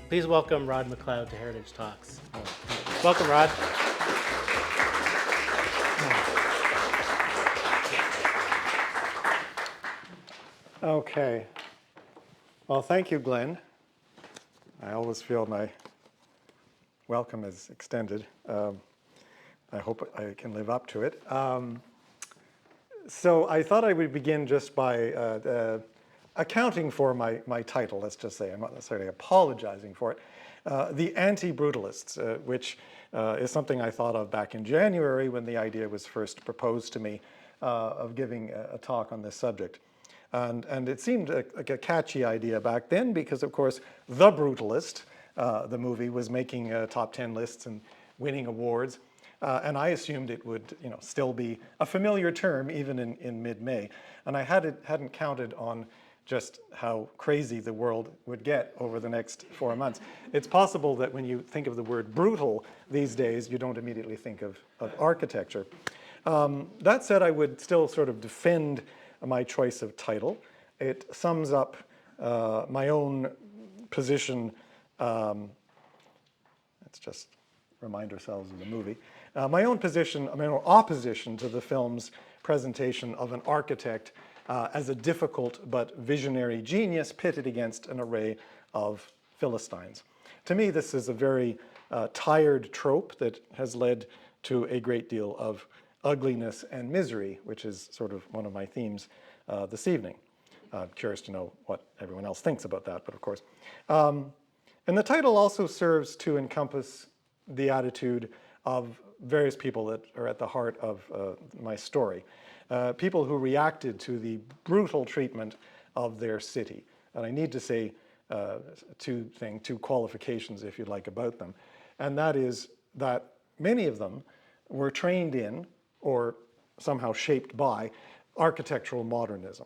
Please welcome Rod MacLeod to Heritage Talks. Welcome, Rod. Okay. Well, thank you, Glenn. I always feel my welcome is extended. I hope I can live up to it. So I thought I would begin just by accounting for my title, let's just say. I'm not necessarily apologizing for it. The Anti-Brutalists, which is something I thought of back in January when the idea was first proposed to me of giving a talk on this subject. And it seemed like a catchy idea back then because, of course, The Brutalist, the movie, was making top 10 lists and winning awards. And I assumed it would, still be a familiar term even in mid-May. And I hadn't counted on just how crazy the world would get over the next 4 months. It's possible that when you think of the word brutal these days, you don't immediately think of architecture. That said, I would still sort of defend my choice of title. It sums up my own position. Let's just remind ourselves of the movie. My own opposition to the film's presentation of an architect as a difficult but visionary genius pitted against an array of Philistines. To me, this is a very tired trope that has led to a great deal of ugliness and misery, which is sort of one of my themes this evening. I'm curious to know what everyone else thinks about that, but of course. And the title also serves to encompass the attitude of various people that are at the heart of my story. People who reacted to the brutal treatment of their city. And I need to say two qualifications, if you like, about them. And that is that many of them were trained in, or somehow shaped by, architectural modernism.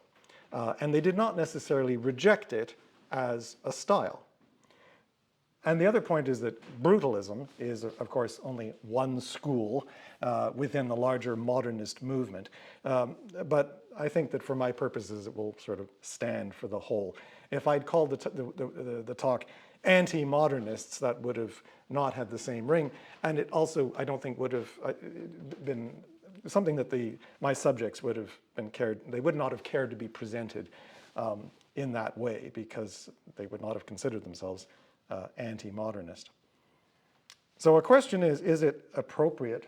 And they did not necessarily reject it as a style. And the other point is that brutalism is, of course, only one school within the larger modernist movement. But I think that for my purposes, it will sort of stand for the whole. If I'd called the talk anti-modernists, that would have not had the same ring. And it also, I don't think, would have been something that my subjects would have been they would not have cared to be presented in that way because they would not have considered themselves anti-modernist. So a question is it appropriate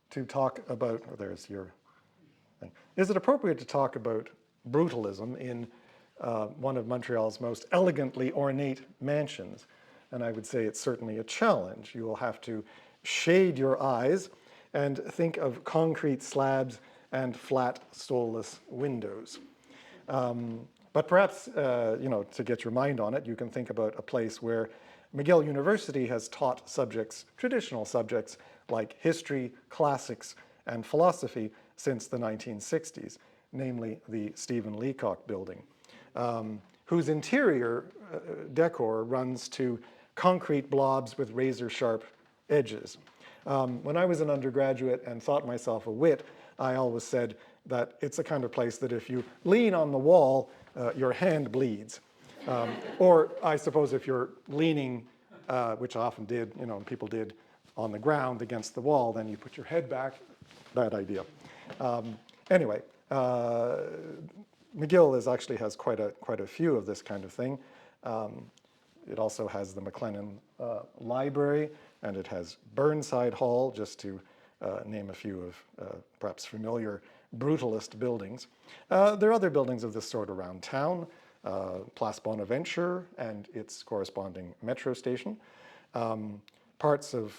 to talk about, there's your thing. Is it appropriate to talk about brutalism in one of Montreal's most elegantly ornate mansions? And I would say it's certainly a challenge. You will have to shade your eyes and think of concrete slabs and flat stoleless windows. But perhaps, to get your mind on it, you can think about a place where McGill University has taught traditional subjects like history, classics, and philosophy since the 1960s, namely the Stephen Leacock building, whose interior decor runs to concrete blobs with razor-sharp edges. When I was an undergraduate and thought myself a wit, I always said that it's a kind of place that if you lean on the wall, your hand bleeds. Or I suppose if you're leaning, which I often did, people did on the ground against the wall, then you put your head back. Bad idea. Anyway, McGill actually has quite a few of this kind of thing. It also has the McLennan Library, and it has Burnside Hall, just to name a few of perhaps familiar brutalist buildings. There are other buildings of this sort around town, Place Bonaventure and its corresponding metro station, parts of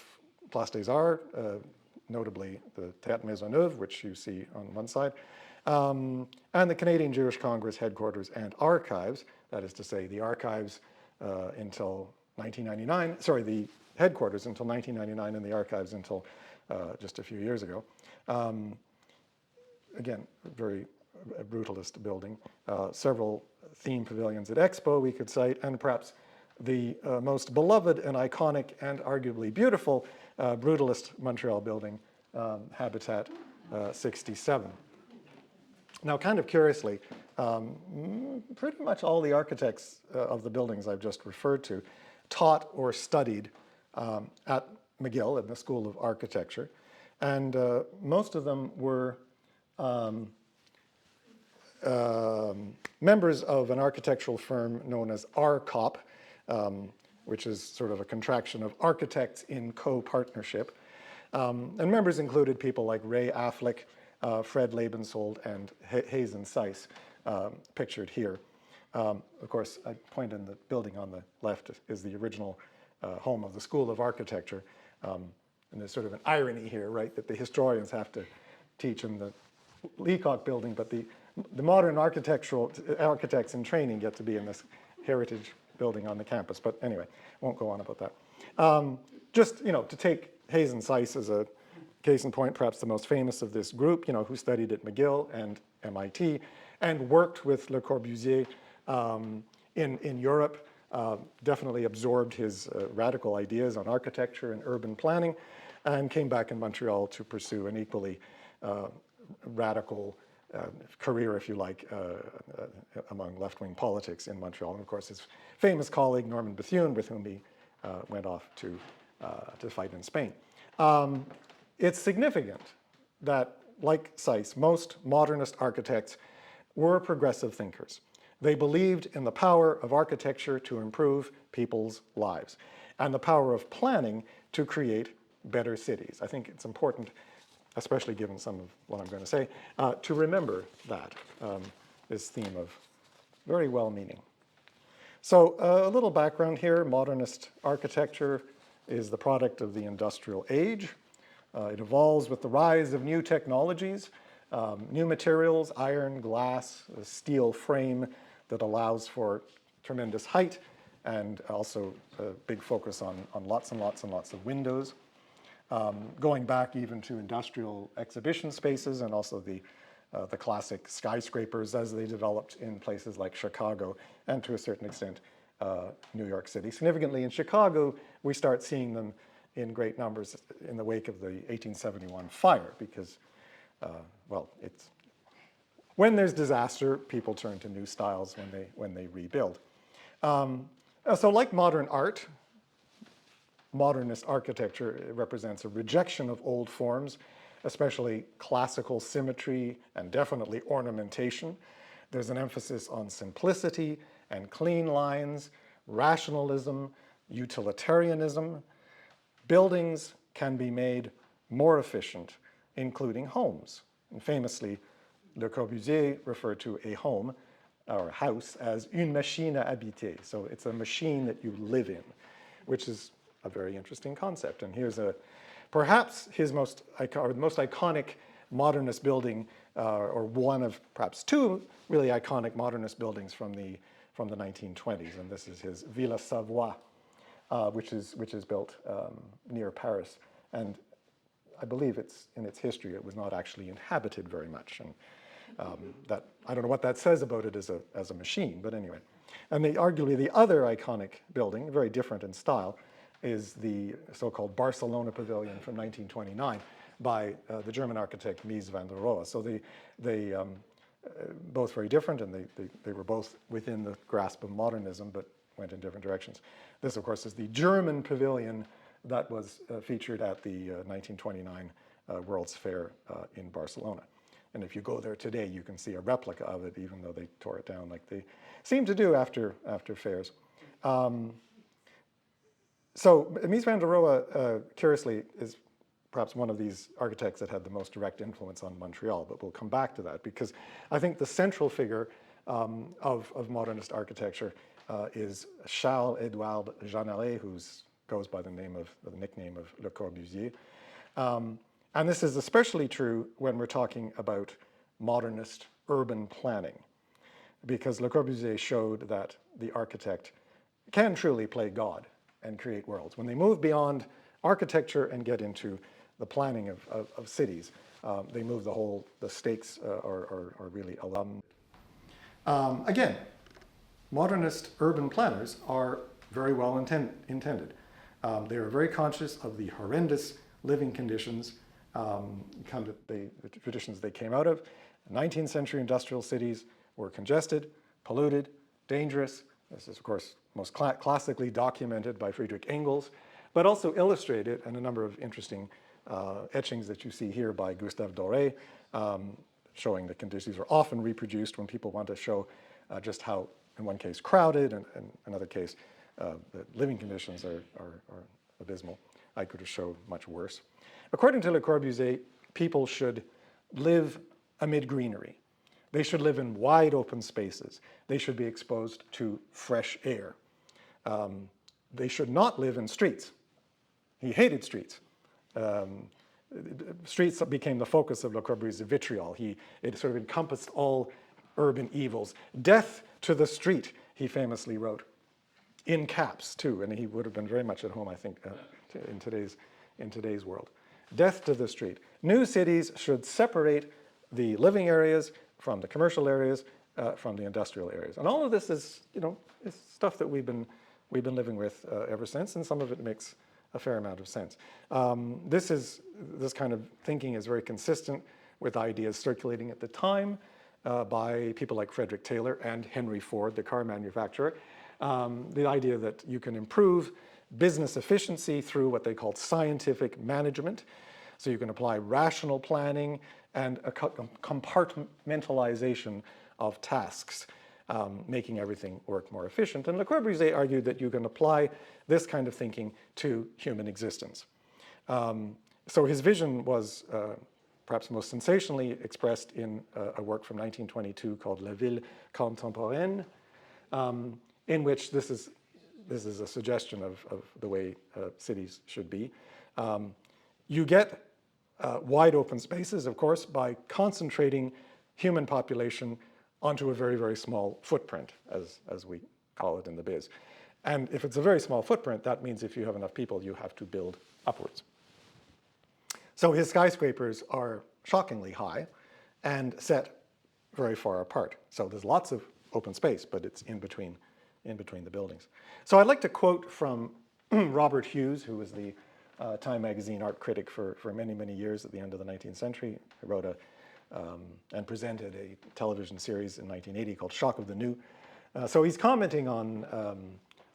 Place des Arts, notably the Théâtre Maisonneuve, which you see on one side, and the Canadian Jewish Congress headquarters and archives, that is to say the archives until 1999, the headquarters until 1999 and the archives until just a few years ago. Again, very brutalist building. Several theme pavilions at Expo we could cite, and perhaps the most beloved and iconic and arguably beautiful brutalist Montreal building, Habitat 67. Now, kind of curiously, pretty much all the architects of the buildings I've just referred to taught or studied at McGill in the School of Architecture. And most of them were members of an architectural firm known as RCOP, which is sort of a contraction of Architects in Co-Partnership. And members included people like Ray Affleck, Fred Lebensold, and Hazen Seiss, pictured here. Of course, I point in the building on the left is the original home of the School of Architecture. And there's sort of an irony here, right, that the historians have to teach in the Leacock building, but the modern architects in training get to be in this heritage building on the campus. But anyway, won't go on about that. Just, to take Hazen Seiss as a case in point, perhaps the most famous of this group, who studied at McGill and MIT and worked with Le Corbusier in Europe, definitely absorbed his radical ideas on architecture and urban planning, and came back in Montreal to pursue an equally radical career, if you like, among left-wing politics in Montreal. And of course, his famous colleague, Norman Bethune, with whom he went off to fight in Spain. It's significant that, like Seiss, most modernist architects were progressive thinkers. They believed in the power of architecture to improve people's lives and the power of planning to create better cities. I think it's important, especially given some of what I'm going to say, to remember that, this theme of very well-meaning. So a little background here. Modernist architecture is the product of the industrial age. It evolves with the rise of new technologies, new materials, iron, glass, a steel frame that allows for tremendous height, and also a big focus on lots and lots and lots of windows. Going back even to industrial exhibition spaces, and also the classic skyscrapers as they developed in places like Chicago and to a certain extent New York City. Significantly in Chicago, we start seeing them in great numbers in the wake of the 1871 fire because, well, it's when there's disaster, people turn to new styles when they rebuild. So like modern art, modernist architecture represents a rejection of old forms, especially classical symmetry and definitely ornamentation. There's an emphasis on simplicity and clean lines, rationalism, utilitarianism. Buildings can be made more efficient, including homes. And famously, Le Corbusier referred to a home or a house as une machine à habiter. So it's a machine that you live in, which is a very interesting concept. And here's perhaps his most iconic modernist building, or one of perhaps two really iconic modernist buildings from the 1920s. And this is his Villa Savoie, which is built near Paris. And I believe in its history, it was not actually inhabited very much. And that, I don't know what that says about it as a machine, but anyway. And arguably the other iconic building, very different in style, is the so-called Barcelona Pavilion from 1929 by the German architect Mies van der Rohe. So they both very different, and they were both within the grasp of modernism, but went in different directions. This, of course, is the German pavilion that was featured at the 1929 World's Fair in Barcelona. And if you go there today, you can see a replica of it, even though they tore it down like they seem to do after fairs. So Mies van der Rohe, curiously, is perhaps one of these architects that had the most direct influence on Montreal, but we'll come back to that because I think the central figure of modernist architecture is Charles-Édouard Jeanneret, who goes by the nickname of Le Corbusier. And this is especially true when we're talking about modernist urban planning, because Le Corbusier showed that the architect can truly play God and create worlds. When they move beyond architecture and get into the planning of cities, they move the stakes are really again, modernist urban planners are very well intended. They are very conscious of the horrendous living conditions, the traditions they came out of. 19th century industrial cities were congested, polluted, dangerous, This is, of course, most classically documented by Friedrich Engels, but also illustrated in a number of interesting etchings that you see here by Gustave Doré, showing the conditions are often reproduced when people want to show just how, in one case, crowded, and in another case, the living conditions are abysmal. I could show much worse. According to Le Corbusier, people should live amid greenery. They should live in wide open spaces. They should be exposed to fresh air. They should not live in streets. He hated streets. Streets became the focus of Le Corbusier's vitriol. It sort of encompassed all urban evils. Death to the street, he famously wrote, in caps too, and he would have been very much at home, I think, in today's world. Death to the street. New cities should separate the living areas from the commercial areas, from the industrial areas. And all of this is, is stuff that we've been living with ever since, and some of it makes a fair amount of sense. This kind of thinking is very consistent with ideas circulating at the time by people like Frederick Taylor and Henry Ford, the car manufacturer. The idea that you can improve business efficiency through what they called scientific management. So you can apply rational planning and a compartmentalization of tasks, making everything work more efficient. And Le Corbusier argued that you can apply this kind of thinking to human existence. So his vision was perhaps most sensationally expressed in a work from 1922 called La Ville Contemporaine, in which this is a suggestion of the way cities should be. You get wide open spaces, of course, by concentrating human population onto a very, very small footprint, as we call it in the biz. And if it's a very small footprint, that means if you have enough people, you have to build upwards. So his skyscrapers are shockingly high and set very far apart. So there's lots of open space, but it's in between the buildings. So I'd like to quote from Robert Hughes, who was the Time magazine art critic for many, many years at the end of the 19th century. He wrote and presented a television series in 1980 called Shock of the New. So he's commenting on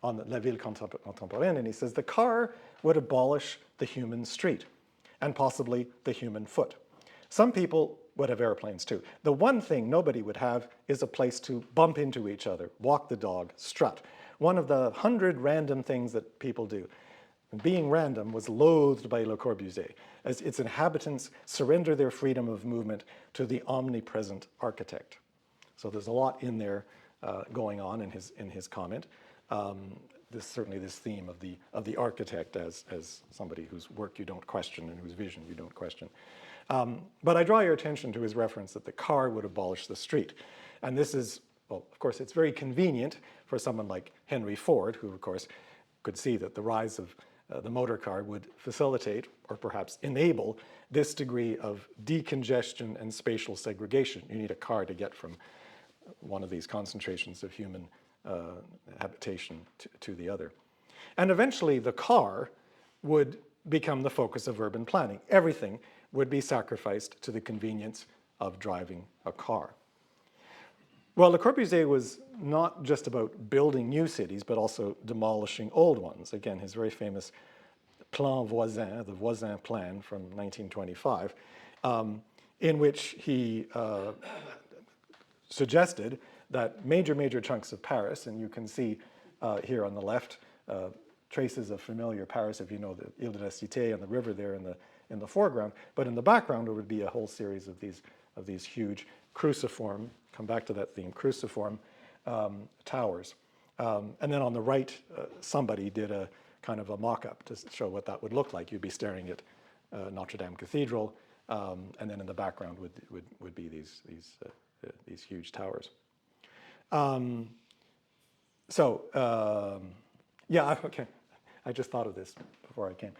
La Ville Contemporaine, and he says, the car would abolish the human street and possibly the human foot. Some people would have airplanes too. The one thing nobody would have is a place to bump into each other, walk the dog, strut. One of the 100 random things that people do. And being random was loathed by Le Corbusier, as its inhabitants surrender their freedom of movement to the omnipresent architect. So there's a lot in there going on in his comment. Certainly this theme of the architect as somebody whose work you don't question and whose vision you don't question. But I draw your attention to his reference that the car would abolish the street. And this is, well, of course, it's very convenient for someone like Henry Ford, who, of course, could see that the rise of the motor car would facilitate, or perhaps enable, this degree of decongestion and spatial segregation. You need a car to get from one of these concentrations of human habitation to the other. And eventually the car would become the focus of urban planning. Everything would be sacrificed to the convenience of driving a car. Well, Le Corbusier was not just about building new cities, but also demolishing old ones. Again, his very famous Plan Voisin, the Voisin Plan from 1925, in which he suggested that major chunks of Paris, and you can see here on the left traces of familiar Paris, if you know the Ile de la Cité and the river there in the foreground, but in the background there would be a whole series of these huge cruciform, come back to that theme, cruciform towers. And then on the right, somebody did a kind of a mock-up to show what that would look like. You'd be staring at Notre Dame Cathedral, and then in the background would be these huge towers. Yeah, okay. I just thought of this before I came.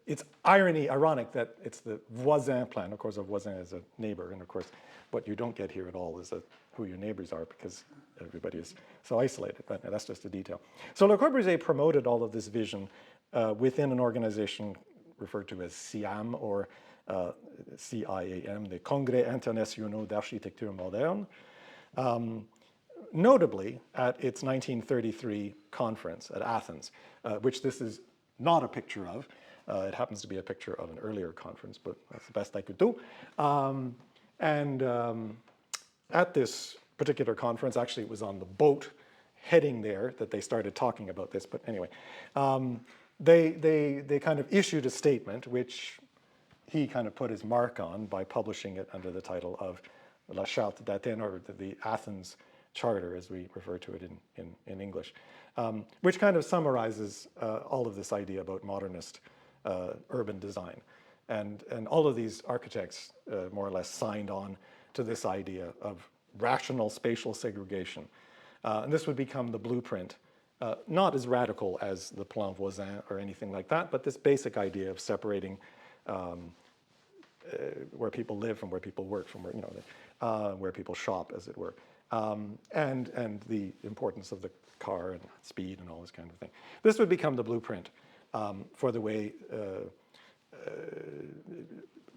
It's ironic that it's the Voisin plan. Of course, a voisin is a neighbor, and of course, what you don't get here at all is who your neighbors are, because everybody is so isolated, but that's just a detail. So Le Corbusier promoted all of this vision within an organization referred to as CIAM, or CIAM, the Congrès Internationaux d'Architecture Moderne, notably at its 1933 conference at Athens, which this is not a picture of. It happens to be a picture of an earlier conference, but that's the best I could do. At this particular conference, actually it was on the boat heading there that they started talking about this, but anyway, they kind of issued a statement which he kind of put his mark on by publishing it under the title of La Charte d'Athènes, or the Athens Charter, as we refer to it in English, which kind of summarizes all of this idea about modernist urban design. And all of these architects more or less signed on to this idea of rational spatial segregation. And this would become the blueprint, not as radical as the Plan Voisin or anything like that, but this basic idea of separating where people live from where people work, from where people shop, as it were, and the importance of the car and speed and all this kind of thing. This would become the blueprint for the way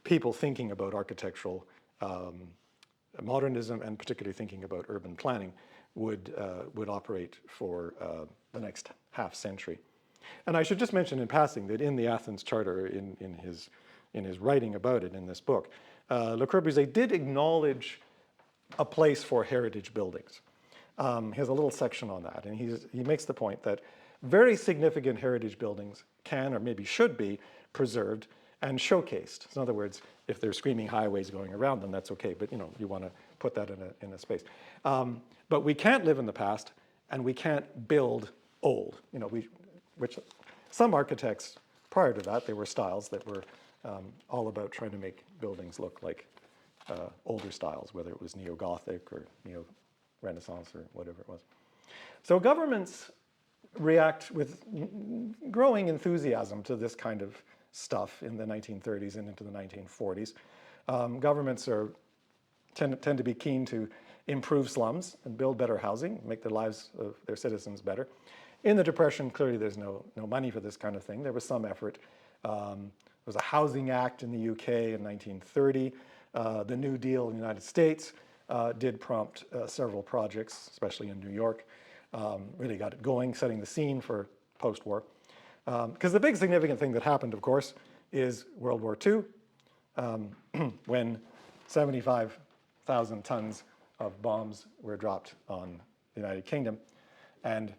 people thinking about architectural modernism, and particularly thinking about urban planning, would operate for the next half century. And I should just mention in passing that in the Athens Charter, in his writing about it in this book, Le Corbusier did acknowledge a place for heritage buildings. He has a little section on that, and he makes the point that very significant heritage buildings can, or maybe should be, preserved and showcased. So in other words, if there's screaming highways going around them, that's okay, but you want to put that in a space. But we can't live in the past, and we can't build old. Which some architects prior to that, they were styles that were all about trying to make buildings look like older styles, whether it was neo-Gothic or neo-Renaissance or whatever it was. So governments react with growing enthusiasm to this kind of stuff in the 1930s and into the 1940s. Governments tend to be keen to improve slums and build better housing, make the lives of their citizens better. In the Depression, clearly there's no money for this kind of thing. There was some effort. There was a Housing Act in the UK in 1930. The New Deal in the United States did prompt several projects, especially in New York. Really got it going, setting the scene for post-war. Because the big significant thing that happened, of course, is World War II, when 75,000 tons of bombs were dropped on the United Kingdom. And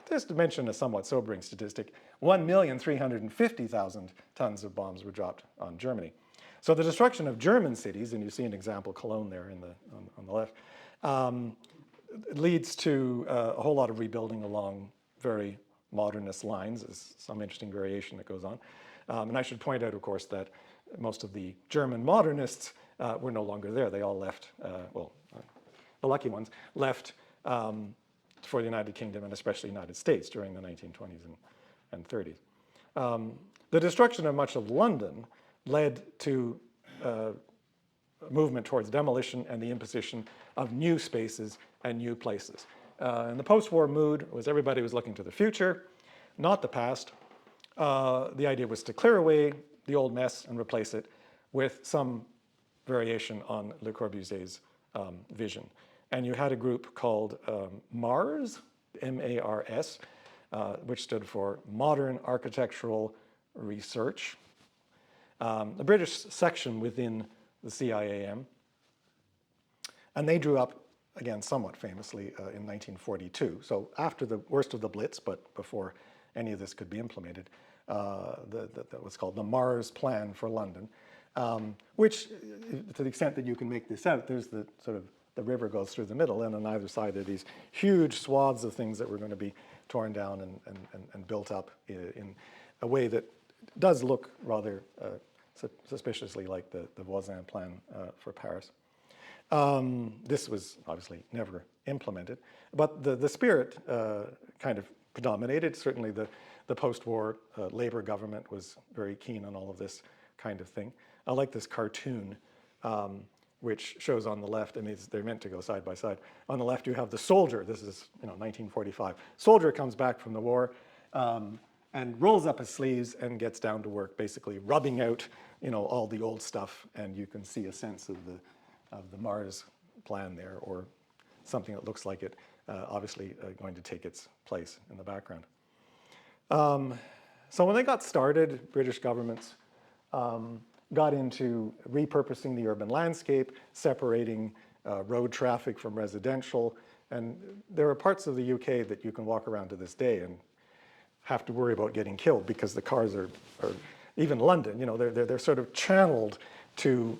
just to mention a somewhat sobering statistic, 1,350,000 tons of bombs were dropped on Germany. So the destruction of German cities, and you see an example, Cologne there on the left, leads to a whole lot of rebuilding along very modernist lines. There's some interesting variation that goes on. And I should point out, of course, that most of the German modernists were no longer there. They all left, the lucky ones, left for the United Kingdom and especially the United States during the 1920s and 30s. The destruction of much of London led to a movement towards demolition and the imposition of new spaces and new places. And the post-war mood was everybody was looking to the future, not the past. The idea was to clear away the old mess and replace it with some variation on Le Corbusier's vision. And you had a group called MARS, M-A-R-S, which stood for Modern Architectural Research, a British section within the CIAM. And they drew up, again, somewhat famously in 1942. So after the worst of the Blitz, but before any of this could be implemented, what's called the Mars Plan for London, which, to the extent that you can make this out, there's the sort of the river goes through the middle, and on either side are these huge swaths of things that were going to be torn down and built up in a way that does look rather suspiciously like the Voisin plan for Paris. This was obviously never implemented, but the spirit kind of predominated. Certainly the post-war Labour government was very keen on all of this kind of thing. I like this cartoon, which shows on the left, and they're meant to go side by side. On the left you have the soldier. This is 1945. Soldier comes back from the war and rolls up his sleeves and gets down to work, basically rubbing out all the old stuff, and you can see a sense of the Mars plan there, or something that looks like it. obviously going to take its place in the background. So when they got started, British governments got into repurposing the urban landscape, separating road traffic from residential. And there are parts of the UK that you can walk around to this day and have to worry about getting killed because the cars are even London, you know, they're sort of channeled to,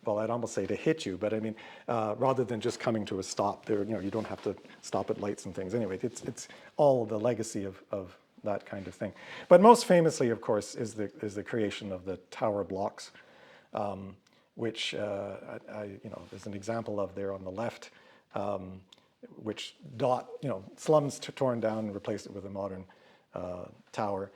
well, I'd almost say to hit you, but I mean, rather than just coming to a stop, there, you know, you don't have to stop at lights and things. Anyway, it's all the legacy of that kind of thing. But most famously, of course, is the creation of the tower blocks, which you know, there's an example of there on the left, which dot, you know, slums torn down and replaced it with a modern tower.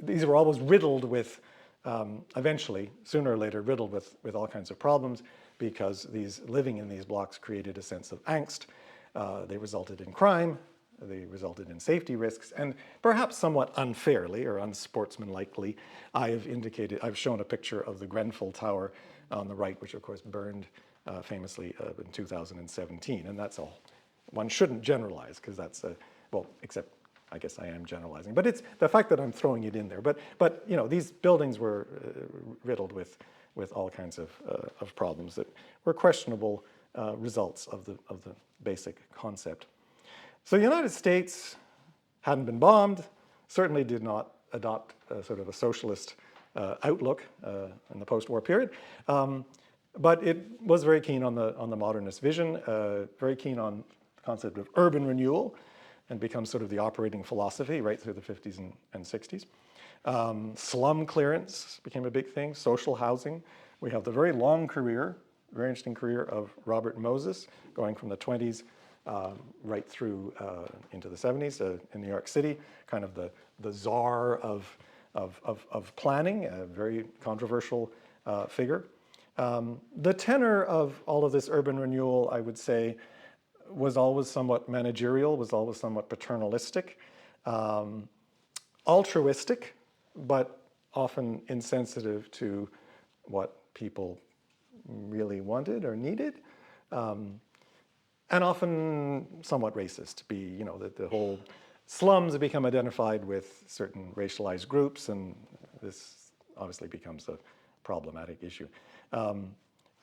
These were always riddled with, eventually, sooner or later, riddled with all kinds of problems because living in these blocks created a sense of angst. They resulted in crime, they resulted in safety risks, and perhaps somewhat unfairly or unsportsmanlikely, I've shown a picture of the Grenfell Tower on the right, which of course burned famously in 2017, and that's all. One shouldn't generalize because that's, well, except I guess I am generalizing, but it's the fact that I'm throwing it in there. But you know, these buildings were riddled with all kinds of problems that were questionable results of the basic concept. So the United States hadn't been bombed, certainly did not adopt sort of a socialist outlook in the post-war period, but it was very keen on the modernist vision, very keen on the concept of urban renewal, and becomes sort of the operating philosophy right through the 50s and 60s. Slum clearance became a big thing, social housing. We have the very long career, very interesting career of Robert Moses, going from the 20s right through into the 70s in New York City, kind of the czar of planning, a very controversial figure. The tenor of all of this urban renewal, I would say, was always somewhat managerial, was always somewhat paternalistic, altruistic, but often insensitive to what people really wanted or needed, and often somewhat racist. You know, the whole slums have become identified with certain racialized groups, and this obviously becomes a problematic issue.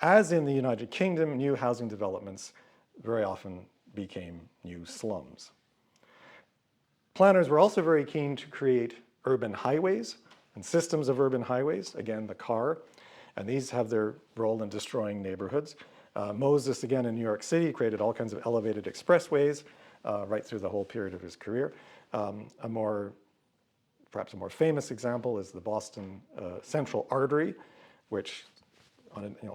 As in the United Kingdom, new housing developments very often became new slums. Planners were also very keen to create urban highways and systems of urban highways, again, the car, and these have their role in destroying neighborhoods. Moses, again, in New York City, created all kinds of elevated expressways right through the whole period of his career. Perhaps a more famous example is the Boston Central Artery, which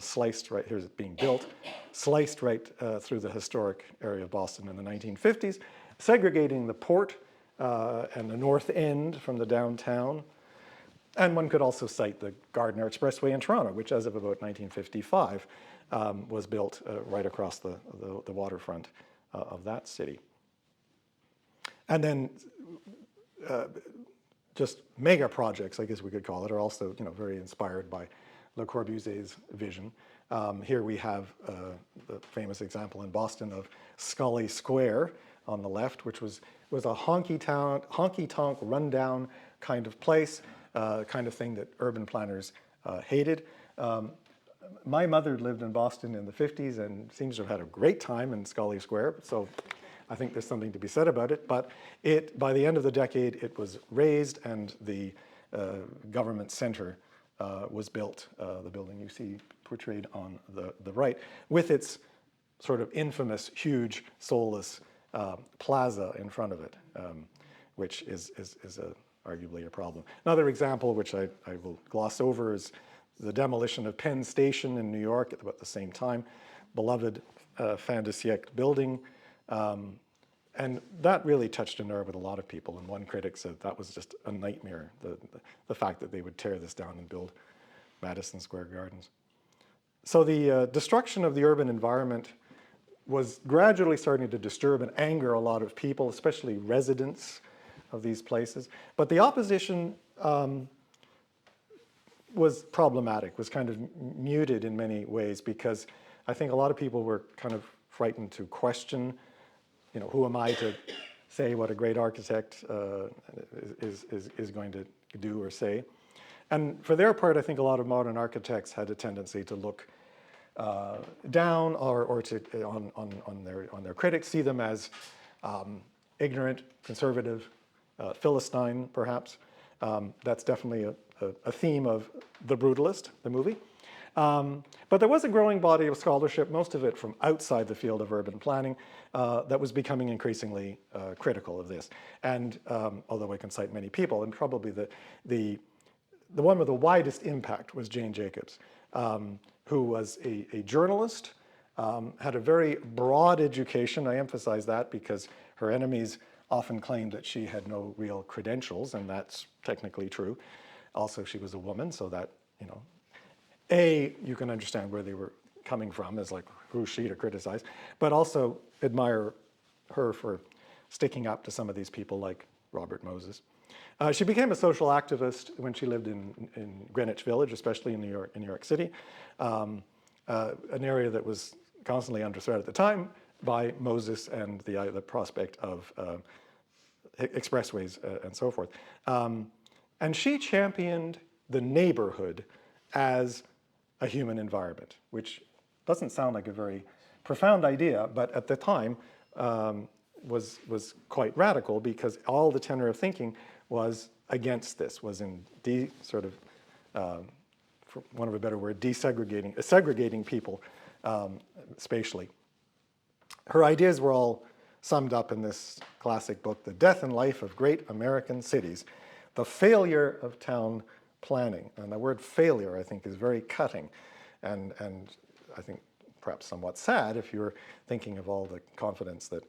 sliced right, here's it being built, sliced right through the historic area of Boston in the 1950s, segregating the port and the North End from the downtown. And one could also cite the Gardiner Expressway in Toronto, which as of about 1955 was built right across the waterfront of that city. And then just mega projects, I guess we could call it, are also very inspired by Le Corbusier's vision. Here we have the famous example in Boston of Scully Square on the left, which was a honky-tonk, rundown kind of place, kind of thing that urban planners hated. My mother lived in Boston in the 50s and seems to have had a great time in Scully Square, so I think there's something to be said about it. But by the end of the decade, it was razed and the government center was built, the building you see portrayed on the right, with its sort of infamous, huge, soulless plaza in front of it, which is arguably a problem. Another example, which I will gloss over, is the demolition of Penn Station in New York at about the same time, beloved fin de siècle building. And that really touched a nerve with a lot of people, and one critic said that was just a nightmare, the fact that they would tear this down and build Madison Square Gardens. So the destruction of the urban environment was gradually starting to disturb and anger a lot of people, especially residents of these places. But the opposition was problematic, was kind of muted in many ways, because I think a lot of people were kind of frightened to question, who am I to say what a great architect is going to do or say. And for their part, I think a lot of modern architects had a tendency to look down or to on their critics, see them as ignorant, conservative, Philistine, perhaps. That's definitely a theme of The Brutalist, the movie. But there was a growing body of scholarship, most of it from outside the field of urban planning, that was becoming increasingly critical of this. And although I can cite many people, and probably the one with the widest impact was Jane Jacobs, who was a journalist, had a very broad education. I emphasize that because her enemies often claimed that she had no real credentials, and that's technically true. Also, she was a woman, so that, you can understand where they were coming from, as like, who's she to criticize, but also admire her for sticking up to some of these people like Robert Moses. She became a social activist when she lived in Greenwich Village, especially in New York City, an area that was constantly under threat at the time by Moses and the prospect of expressways and so forth. And she championed the neighborhood as a human environment, which doesn't sound like a very profound idea, but at the time was quite radical, because all the tenor of thinking was against this, was in sort of, for want of a better word, segregating people spatially. Her ideas were all summed up in this classic book, The Death and Life of Great American Cities, The Failure of Town Planning. And the word failure, I think, is very cutting, and I think perhaps somewhat sad if you're thinking of all the confidence that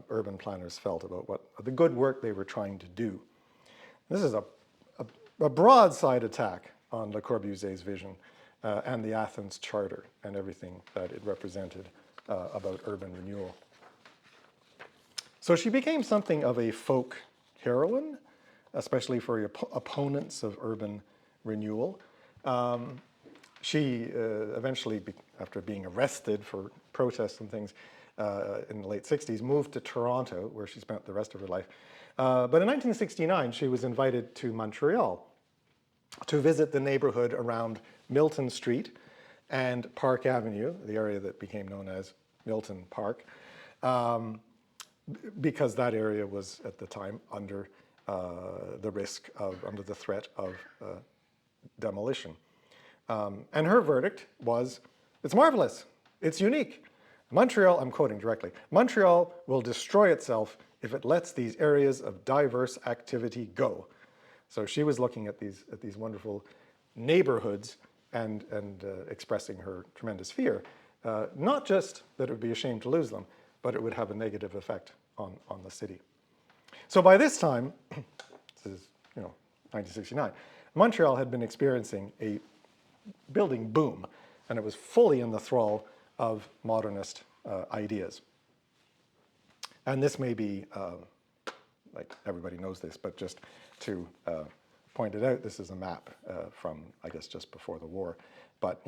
urban planners felt about the good work they were trying to do. This is a broadside attack on Le Corbusier's vision and the Athens Charter and everything that it represented about urban renewal. So she became something of a folk heroine, especially for opponents of urban renewal. She eventually, after being arrested for protests and things in the late 60s, moved to Toronto, where she spent the rest of her life. But in 1969, she was invited to Montreal to visit the neighborhood around Milton Street and Park Avenue, the area that became known as Milton Park, because that area was at the time under under the threat of demolition. And her verdict was, it's marvelous, it's unique. Montreal, I'm quoting directly, Montreal will destroy itself if it lets these areas of diverse activity go. So she was looking at these wonderful neighborhoods and expressing her tremendous fear. Not just that it would be a shame to lose them, but it would have a negative effect on the city. So by this time, this is 1969, Montreal had been experiencing a building boom, and it was fully in the thrall of modernist ideas. And this may be, like everybody knows this, but just to point it out, this is a map from, I guess, just before the war. But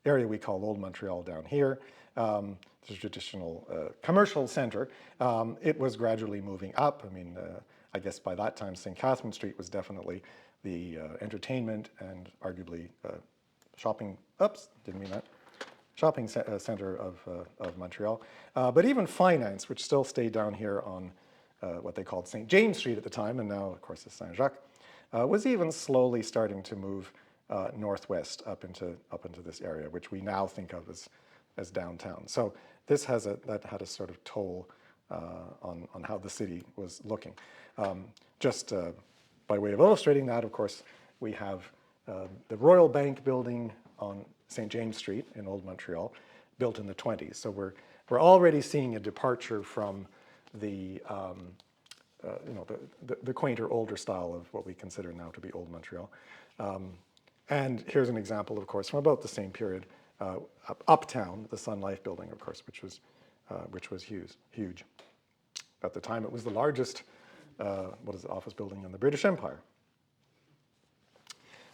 area we call Old Montreal down here, the traditional commercial center. It was gradually moving up. I mean, I guess by that time, St. Catherine Street was definitely the entertainment and arguably shopping, didn't mean that, shopping center of Montreal. But even finance, which still stayed down here on what they called St. James Street at the time, and now, of course, it's Saint-Jacques, was even slowly starting to move northwest up into this area, which we now think of as downtown. So this that had a sort of toll on how the city was looking. Just by way of illustrating that, of course, we have the Royal Bank building on St. James Street in Old Montreal, built in the 20s. So we're already seeing a departure from the quainter, older style of what we consider now to be Old Montreal. And here's an example, of course, from about the same period, uptown, the Sun Life building, of course, which was huge. At the time, it was the largest office building in the British Empire.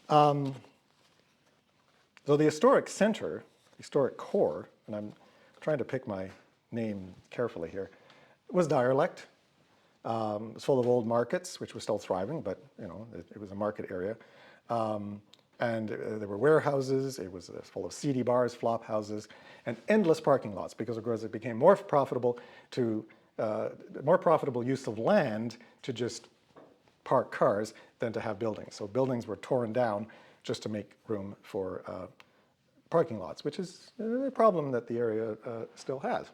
So the historic center, historic core, and I'm trying to pick my name carefully here, was dialect. It was full of old markets, which were still thriving, but it was a market area. And there were warehouses. It was full of seedy bars, flop houses, and endless parking lots, because of course it became more profitable use of land to just park cars than to have buildings. So buildings were torn down just to make room for parking lots, which is a problem that the area still has.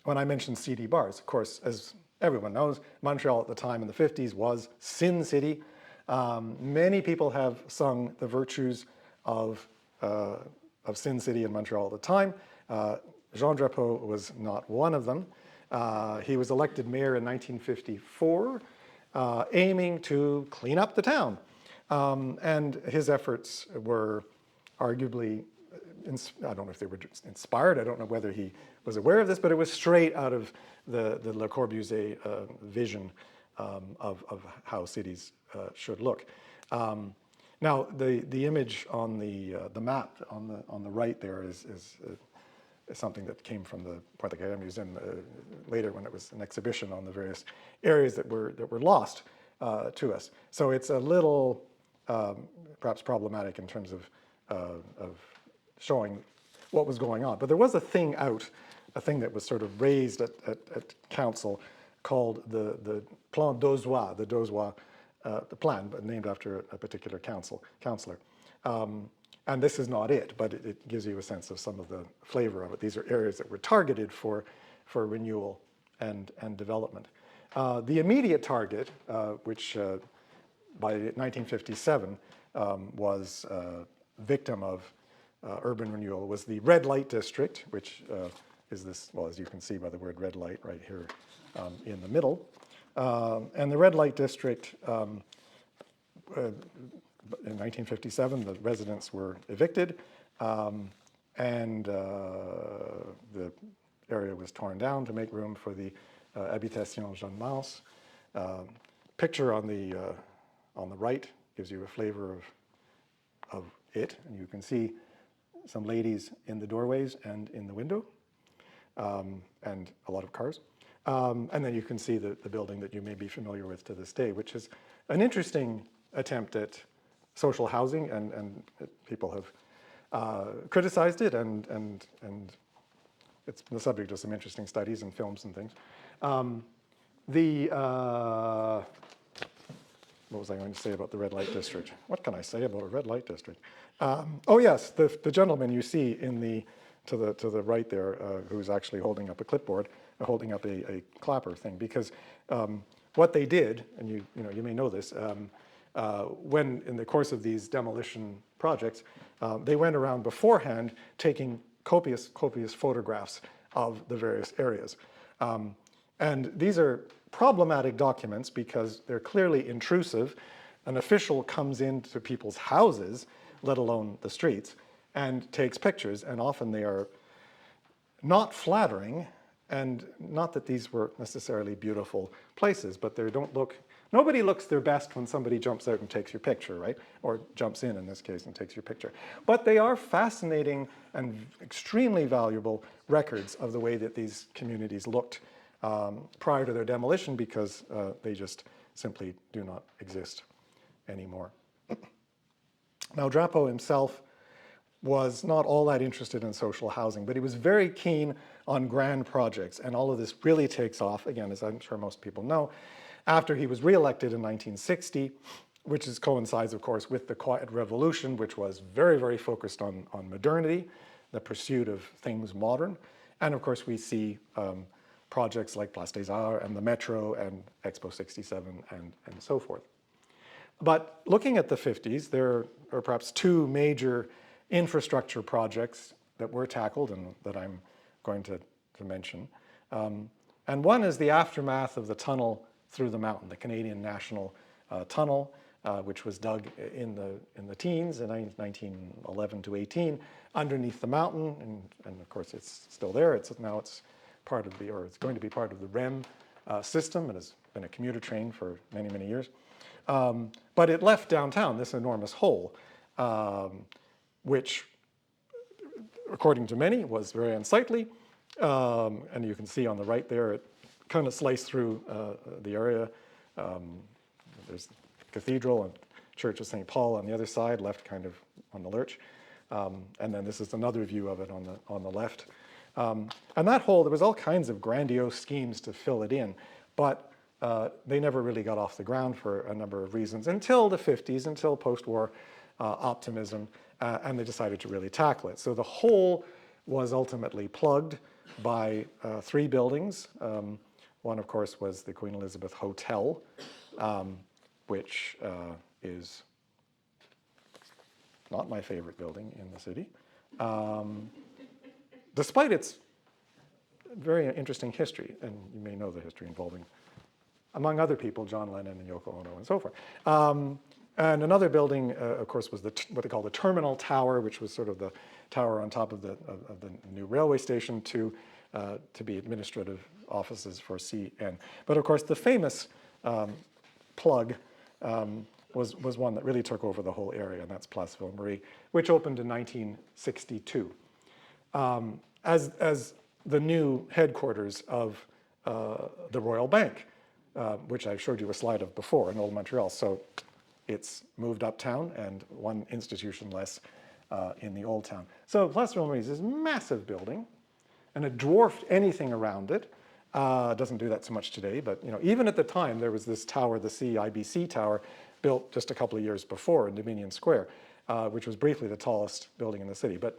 When I mentioned seedy bars, of course, as everyone knows, Montreal at the time in the 50s was Sin City. Many people have sung the virtues of Sin City in Montreal at the time. Jean Drapeau was not one of them. He was elected mayor in 1954, aiming to clean up the town. And his efforts were arguably, I don't know if they were inspired, I don't know whether he was aware of this, but it was straight out of the Le Corbusier vision of how cities should look. Now, the image on the map on the right there is something that came from the Pointe-à-Pierre Museum later, when it was an exhibition on the various areas that were lost to us. So it's a little perhaps problematic in terms of showing what was going on. But there was a thing that was sort of raised at council called the Plan d'Auzois, the Dauzois plan, but named after a particular councillor. And this is not it, but it gives you a sense of some of the flavor of it. These are areas that were targeted for renewal and development. The immediate target, which by 1957 was victim of urban renewal, was the red light district, which is this, well, as you can see by the word red light right here in the middle. And the red light district, in 1957, the residents were evicted, and the area was torn down to make room for the Habitation Jeanne Mance. Picture on the right gives you a flavor of it, and you can see some ladies in the doorways and in the window, and a lot of cars. And then you can see the building that you may be familiar with to this day, which is an interesting attempt at social housing, and people have criticized it, and it's the subject of some interesting studies and films and things. What was I going to say about the red light district? What can I say about a red light district? Oh yes, the gentleman you see to the right there, who's actually holding up a clipboard, holding up a clapper thing, because what they did, and you may know this, when in the course of these demolition projects, they went around beforehand taking copious photographs of the various areas. And these are problematic documents because they're clearly intrusive. An official comes into people's houses, let alone the streets, and takes pictures, and often they are not flattering, and not that these were necessarily beautiful places, but they don't look, nobody looks their best when somebody jumps out and takes your picture, right? Or jumps in this case, and takes your picture. But they are fascinating and extremely valuable records of the way that these communities looked prior to their demolition, because they just simply do not exist anymore. Now, Drapeau himself was not all that interested in social housing, but he was very keen on grand projects, and all of this really takes off, again, as I'm sure most people know, after he was re-elected in 1960, which coincides, of course, with the Quiet Revolution, which was very, very focused on modernity, the pursuit of things modern. And of course, we see projects like Place des Arts and the Metro and Expo 67 and so forth. But looking at the 50s, there are perhaps two major infrastructure projects that were tackled and that I'm going to mention. And one is the aftermath of the tunnel through the mountain, the Canadian National Tunnel, which was dug in the teens, in 1911 to 18, underneath the mountain, and of course it's still there. It's part of it's going to be part of the REM system. It has been a commuter train for many, many years. But it left downtown this enormous hole, which according to many, was very unsightly. And you can see on the right there, it kind of sliced through the area. There's the cathedral and Church of St. Paul on the other side, left kind of on the lurch. And then this is another view of it on the left. And that whole, there was all kinds of grandiose schemes to fill it in, but they never really got off the ground for a number of reasons until the 50s, until post-war optimism, and they decided to really tackle it. So the whole was ultimately plugged by 3 buildings. One, of course, was the Queen Elizabeth Hotel, which is not my favorite building in the city, despite its very interesting history, and you may know the history involving, among other people, John Lennon and Yoko Ono and so forth. And another building, of course, was what they call the Terminal Tower, which was sort of the tower on top of the new railway station to be administrative offices for CN. But of course, the famous plug was one that really took over the whole area, and that's Place Ville-Marie, which opened in 1962 as the new headquarters of the Royal Bank, which I showed you a slide of before in Old Montreal. So it's moved uptown and one institution less in the Old Town. So Place Ville-Marie is this massive building, and it dwarfed anything around it. Doesn't do that so much today, but even at the time there was this tower, the CIBC Tower, built just a couple of years before in Dominion Square, which was briefly the tallest building in the city, but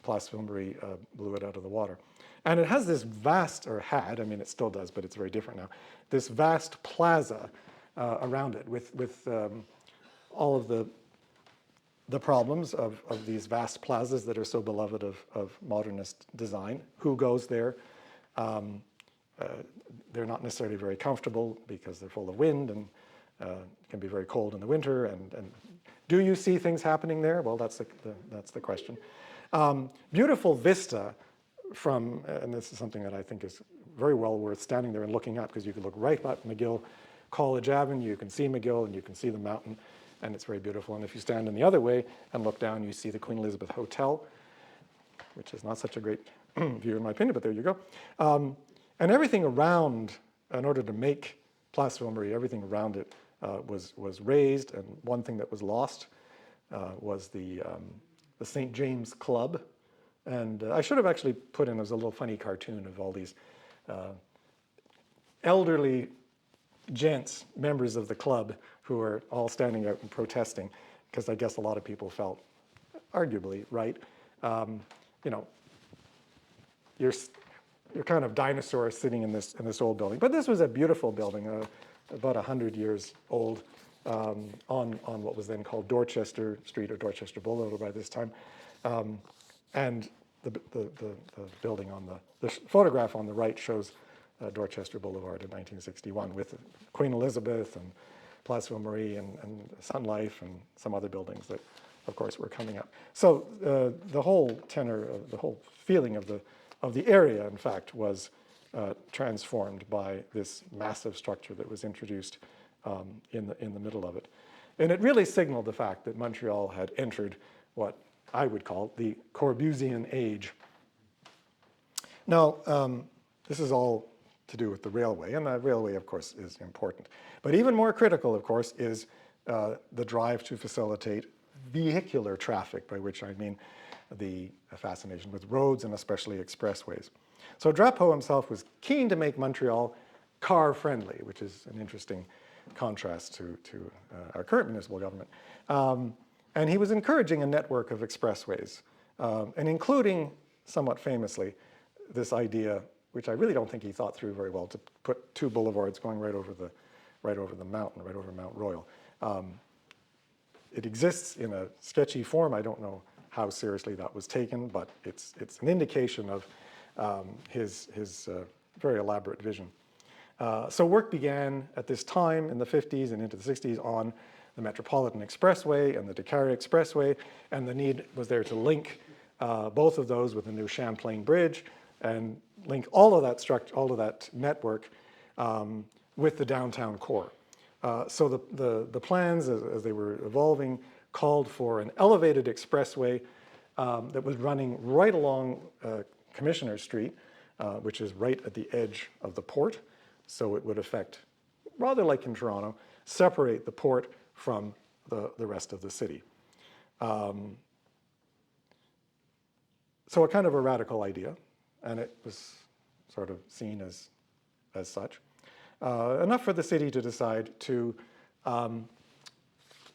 Place Ville-Marie blew it out of the water. And it has this vast, or had, I mean it still does, but it's very different now, this vast plaza around it with all of the problems of these vast plazas that are so beloved of modernist design. Who goes there? They're not necessarily very comfortable because they're full of wind and can be very cold in the winter. And do you see things happening there? Well, that's the question. Beautiful vista from, and this is something that I think is very well worth standing there and looking at, because you can look right up McGill College Avenue, you can see McGill and you can see the mountain, and it's very beautiful. And if you stand in the other way and look down, you see the Queen Elizabeth Hotel, which is not such a great view in my opinion, but there you go. And everything around, in order to make Place Ville-Marie, everything around it was raised, and one thing that was lost was the St. James Club. And I should have actually put in, as a little funny cartoon of all these elderly gents, members of the club, who are all standing out and protesting, because I guess a lot of people felt, arguably, right, you're kind of dinosaurs sitting in this old building. But this was a beautiful building, about 100 years old, on what was then called Dorchester Street or Dorchester Boulevard by this time. And the building on the photograph on the right shows Dorchester Boulevard in 1961 with Queen Elizabeth and Place Ville-Marie and Sun Life and some other buildings that, of course, were coming up. So the whole tenor, the whole feeling of the area, in fact, was transformed by this massive structure that was introduced in the middle of it. And it really signaled the fact that Montreal had entered what I would call the Corbusian age. Now, this is all to do with the railway, and the railway, of course, is important. But even more critical, of course, is the drive to facilitate vehicular traffic, by which I mean the fascination with roads and especially expressways. So Drapeau himself was keen to make Montreal car-friendly, which is an interesting contrast to our current municipal government. And he was encouraging a network of expressways, and including, somewhat famously, this idea, which I really don't think he thought through very well, to put 2 boulevards going right over the mountain, right over Mount Royal. It exists in a sketchy form. I don't know how seriously that was taken, but it's an indication of his very elaborate vision. So work began at this time in the 50s and into the 60s on the Metropolitan Expressway and the Dakar Expressway, and the need was there to link both of those with the new Champlain Bridge and link all of that structure, all of that network with the downtown core. So the plans, as they were evolving, called for an elevated expressway that was running right along Commissioner Street, which is right at the edge of the port. So it would affect, rather like in Toronto, separate the port from the rest of the city. So a kind of a radical idea, and it was sort of seen as such. Enough for the city to decide to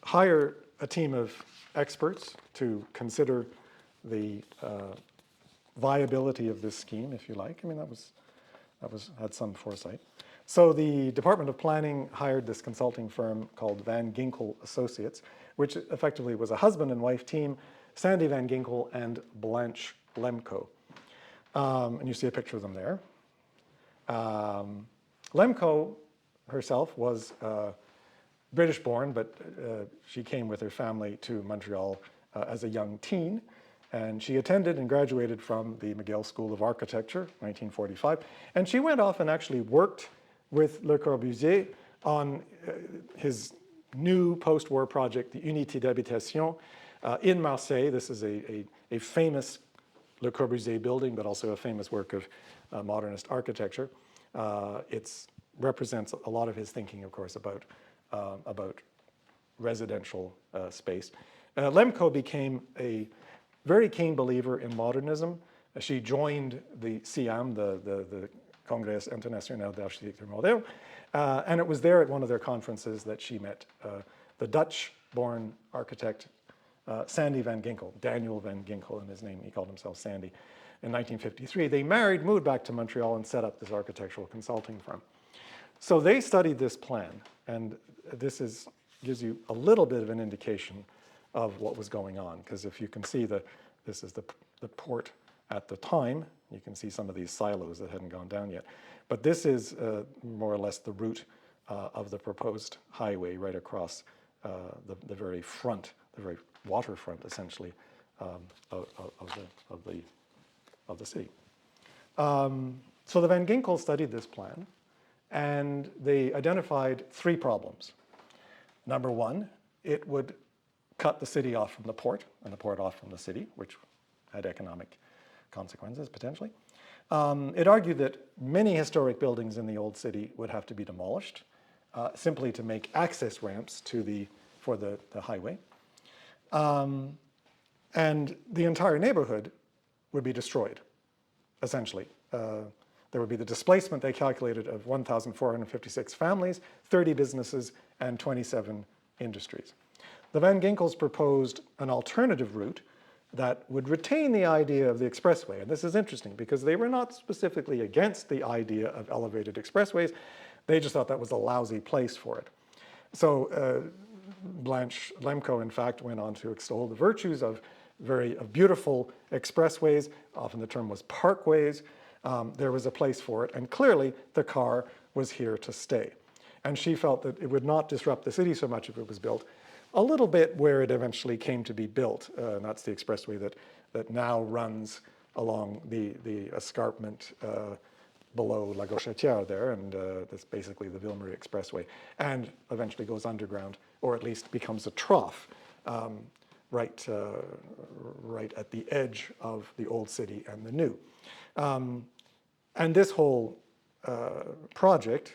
hire a team of experts to consider the viability of this scheme, if you like. I mean, that had some foresight. So the Department of Planning hired this consulting firm called Van Ginkel Associates, which effectively was a husband and wife team, Saidye Van Ginkel and Blanche Lemko. And you see a picture of them there. Lemko herself was British born, but she came with her family to Montreal as a young teen. And she attended and graduated from the McGill School of Architecture, 1945. And she went off and actually worked with Le Corbusier on his new post-war project, the Unité d'Habitation, in Marseille. This is a famous Le Corbusier building, but also a famous work of modernist architecture. It represents a lot of his thinking, of course, about residential space. Lemko became a very keen believer in modernism. She joined the CIAM, the Congrès International d'Architecture Moderne, and it was there at one of their conferences that she met the Dutch-born architect Saidye Van Ginkel, Daniel Van Ginkel in his name, he called himself Sandy, in 1953. They married, moved back to Montreal, and set up this architectural consulting firm. So they studied this plan, and this gives you a little bit of an indication of what was going on, because if you can see this is the port at the time. You can see some of these silos that hadn't gone down yet. But this is more or less the route of the proposed highway right across the very front, the very waterfront, essentially, of the city. So the Van Ginkel studied this plan, and they identified 3 problems. Number 1, it would cut the city off from the port, and the port off from the city, which had economic consequences, potentially. It argued that many historic buildings in the old city would have to be demolished, simply to make access ramps for the highway. And the entire neighborhood would be destroyed, essentially. There would be the displacement, they calculated, of 1,456 families, 30 businesses, and 27 industries. The Van Ginkels proposed an alternative route that would retain the idea of the expressway. And this is interesting because they were not specifically against the idea of elevated expressways. They just thought that was a lousy place for it. So Blanche Lemko, in fact, went on to extol the virtues of beautiful expressways. Often the term was parkways. There was a place for it, and clearly the car was here to stay. And she felt that it would not disrupt the city so much if it was built a little bit where it eventually came to be built. And that's the expressway that now runs along the escarpment below La Gauchetière there, and that's basically the Ville-Marie Expressway, and eventually goes underground, or at least becomes a trough right at the edge of the old city and the new. And this whole project,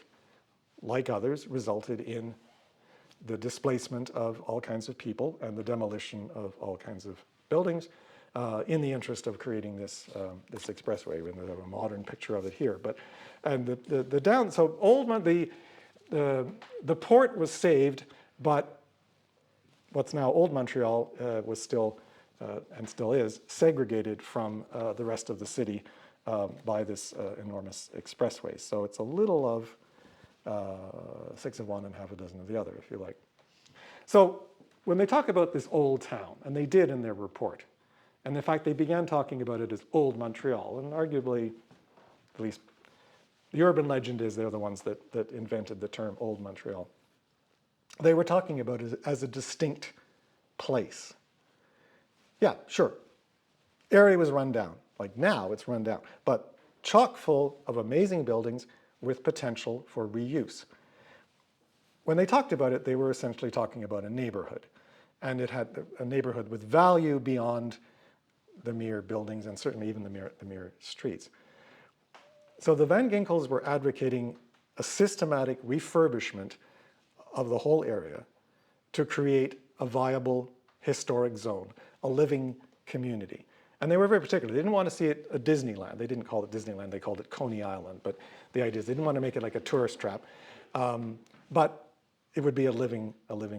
like others, resulted in the displacement of all kinds of people and the demolition of all kinds of buildings in the interest of creating this expressway. We have a modern picture of it here. The port was saved, but what's now Old Montreal was still, and still is, segregated from the rest of the city by this enormous expressway. So it's a little of 6 of one and half a dozen of the other, if you like. So when they talk about this old town, and they did in their report, and in fact they began talking about it as Old Montreal, and arguably, at least the urban legend is they're the ones that invented the term Old Montreal. They were talking about it as a distinct place. Yeah, sure. Area was run down. Like now it's run down, but chock full of amazing buildings with potential for reuse. When they talked about it, they were essentially talking about a neighborhood. And it had a neighborhood with value beyond the mere buildings and certainly even the mere streets. So the Van Ginkels were advocating a systematic refurbishment of the whole area to create a viable historic zone, a living community. And they were very particular. They didn't want to see it a Disneyland. They didn't call it Disneyland, they called it Coney Island. But the idea is they didn't want to make it like a tourist trap, but it would be a living,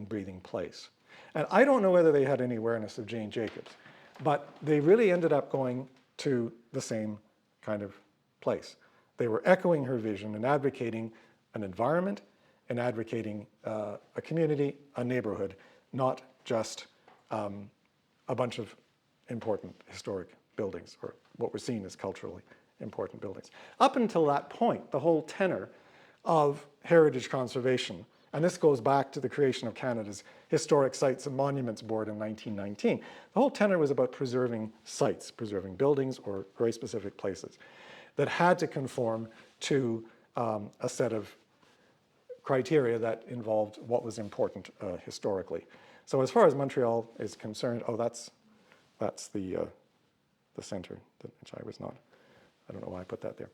breathing place. And I don't know whether they had any awareness of Jane Jacobs, but they really ended up going to the same kind of place. They were echoing her vision and advocating an environment and advocating a community, a neighborhood, not just a bunch of important historic buildings or what were seen as culturally important buildings. Up until that point, the whole tenor of heritage conservation, and this goes back to the creation of Canada's Historic Sites and Monuments Board in 1919, the whole tenor was about preserving sites, preserving buildings or very specific places that had to conform to a set of criteria that involved what was important historically. So as far as Montreal is concerned, that's the center, which I was not. I don't know why I put that there.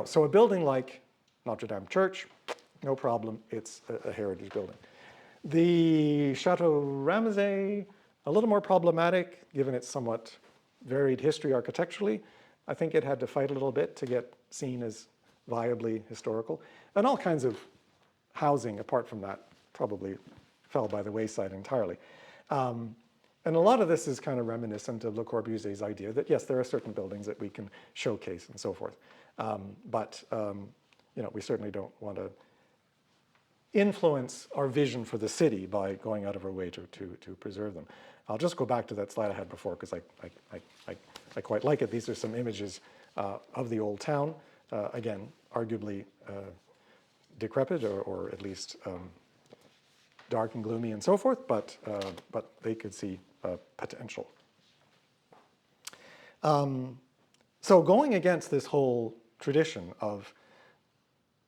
So a building like Notre Dame Church, no problem, it's a heritage building. The Chateau Ramezay, a little more problematic, given its somewhat varied history architecturally. I think it had to fight a little bit to get seen as viably historical. And all kinds of housing, apart from that, probably fell by the wayside entirely. And a lot of this is kind of reminiscent of Le Corbusier's idea that, yes, there are certain buildings that we can showcase and so forth. But we certainly don't want to influence our vision for the city by going out of our way to preserve them. I'll just go back to that slide I had before because I quite like it. These are some images of the old town. Again, arguably decrepit or at least dark and gloomy and so forth, but they could see potential. So going against this whole tradition of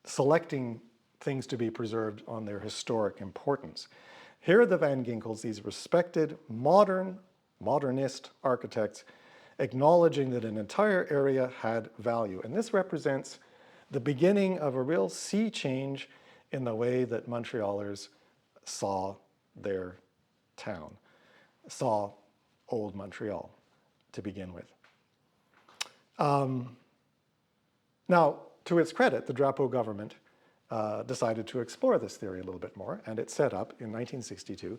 selecting things to be preserved on their historic importance, here are the Van Ginkels, these respected modernist architects, acknowledging that an entire area had value. And this represents the beginning of a real sea change in the way that Montrealers saw their town, saw old Montreal to begin with. Now, to its credit, the Drapeau government decided to explore this theory a little bit more, and it set up in 1962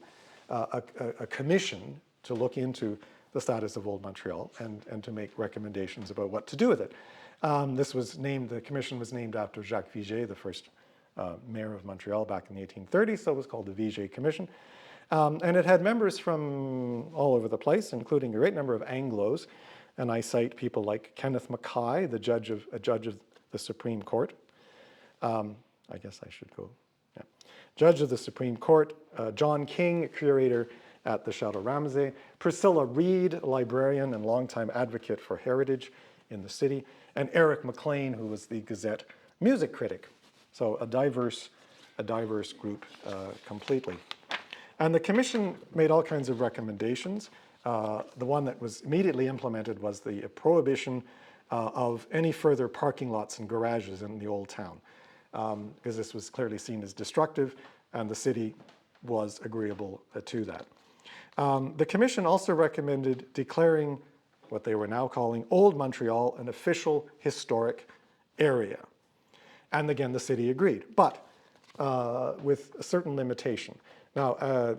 a commission to look into the status of Old Montreal and to make recommendations about what to do with it. The commission was named after Jacques Vigier, the first mayor of Montreal back in the 1830s, so it was called the Vigier Commission. And it had members from all over the place, including a great number of Anglos, and I cite people like Kenneth Mackay, a judge of the Supreme Court. I guess I should go, yeah. Judge of the Supreme Court, John King, curator at the Chateau Ramezay, Priscilla Reed, librarian and longtime advocate for heritage in the city, and Eric McLean, who was the Gazette music critic. So a diverse group completely. And the commission made all kinds of recommendations. The one that was immediately implemented was the prohibition of any further parking lots and garages in the old town, because this was clearly seen as destructive, and the city was agreeable to that. The commission also recommended declaring what they were now calling Old Montreal an official historic area. And again, the city agreed, but with a certain limitation. Now,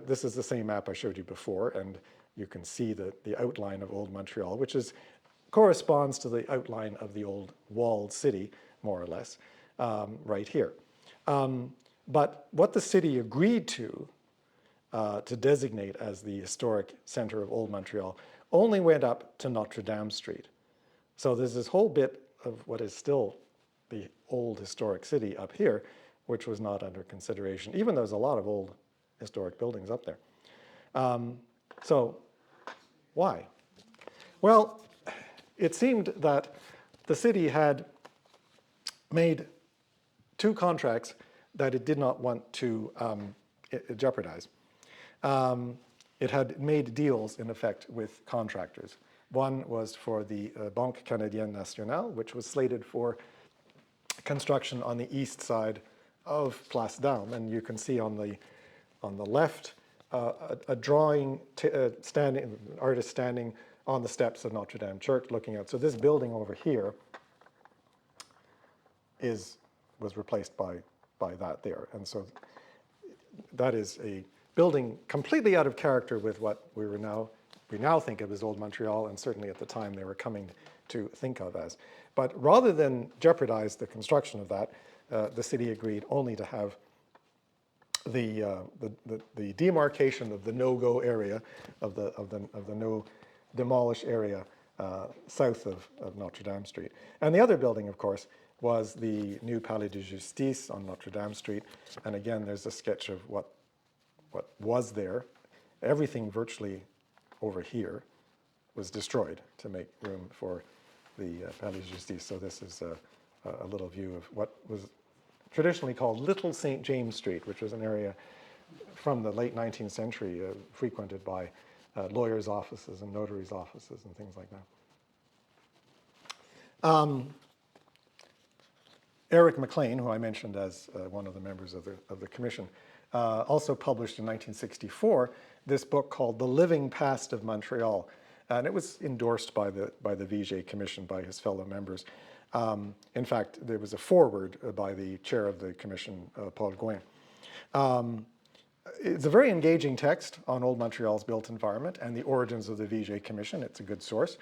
this is the same map I showed you before, and you can see the outline of Old Montreal, which corresponds to the outline of the old walled city, more or less, right here. But what the city agreed to designate as the historic center of Old Montreal only went up to Notre Dame Street. So there's this whole bit of what is still the old historic city up here, which was not under consideration, even though there's a lot of old historic buildings up there. So why? Well, it seemed that the city had made two contracts that it did not want to jeopardize. it had made deals, in effect, with contractors. One was for the Banque Canadienne Nationale, which was slated for construction on the east side of Place d'Armes. And you can see on the left a drawing, an artist standing on the steps of Notre Dame Church looking out. So this building over here was replaced by that there. And so that is a building completely out of character with what we now think of as Old Montreal, and certainly at the time they were coming to think of as. But rather than jeopardize the construction of that, the city agreed only to have the demarcation of the no-go area, of the no demolish area south of Notre Dame Street. And the other building, of course, was the new Palais de Justice on Notre Dame Street. And again, there's a sketch of what was there. Everything virtually over here was destroyed to make room for the Palais de Justice. So this is a little view of what was traditionally called Little St. James Street, which was an area from the late 19th century frequented by lawyers' offices and notaries' offices and things like that. Roderick MacLeod, who I mentioned as one of the members of the commission, also published in 1964 this book called The Living Past of Montreal. And it was endorsed by the Vigier Commission, by his fellow members. In fact, there was a foreword by the chair of the commission, Paul Gouin. It's a very engaging text on Old Montreal's built environment and the origins of the Vigier Commission. It's a good source.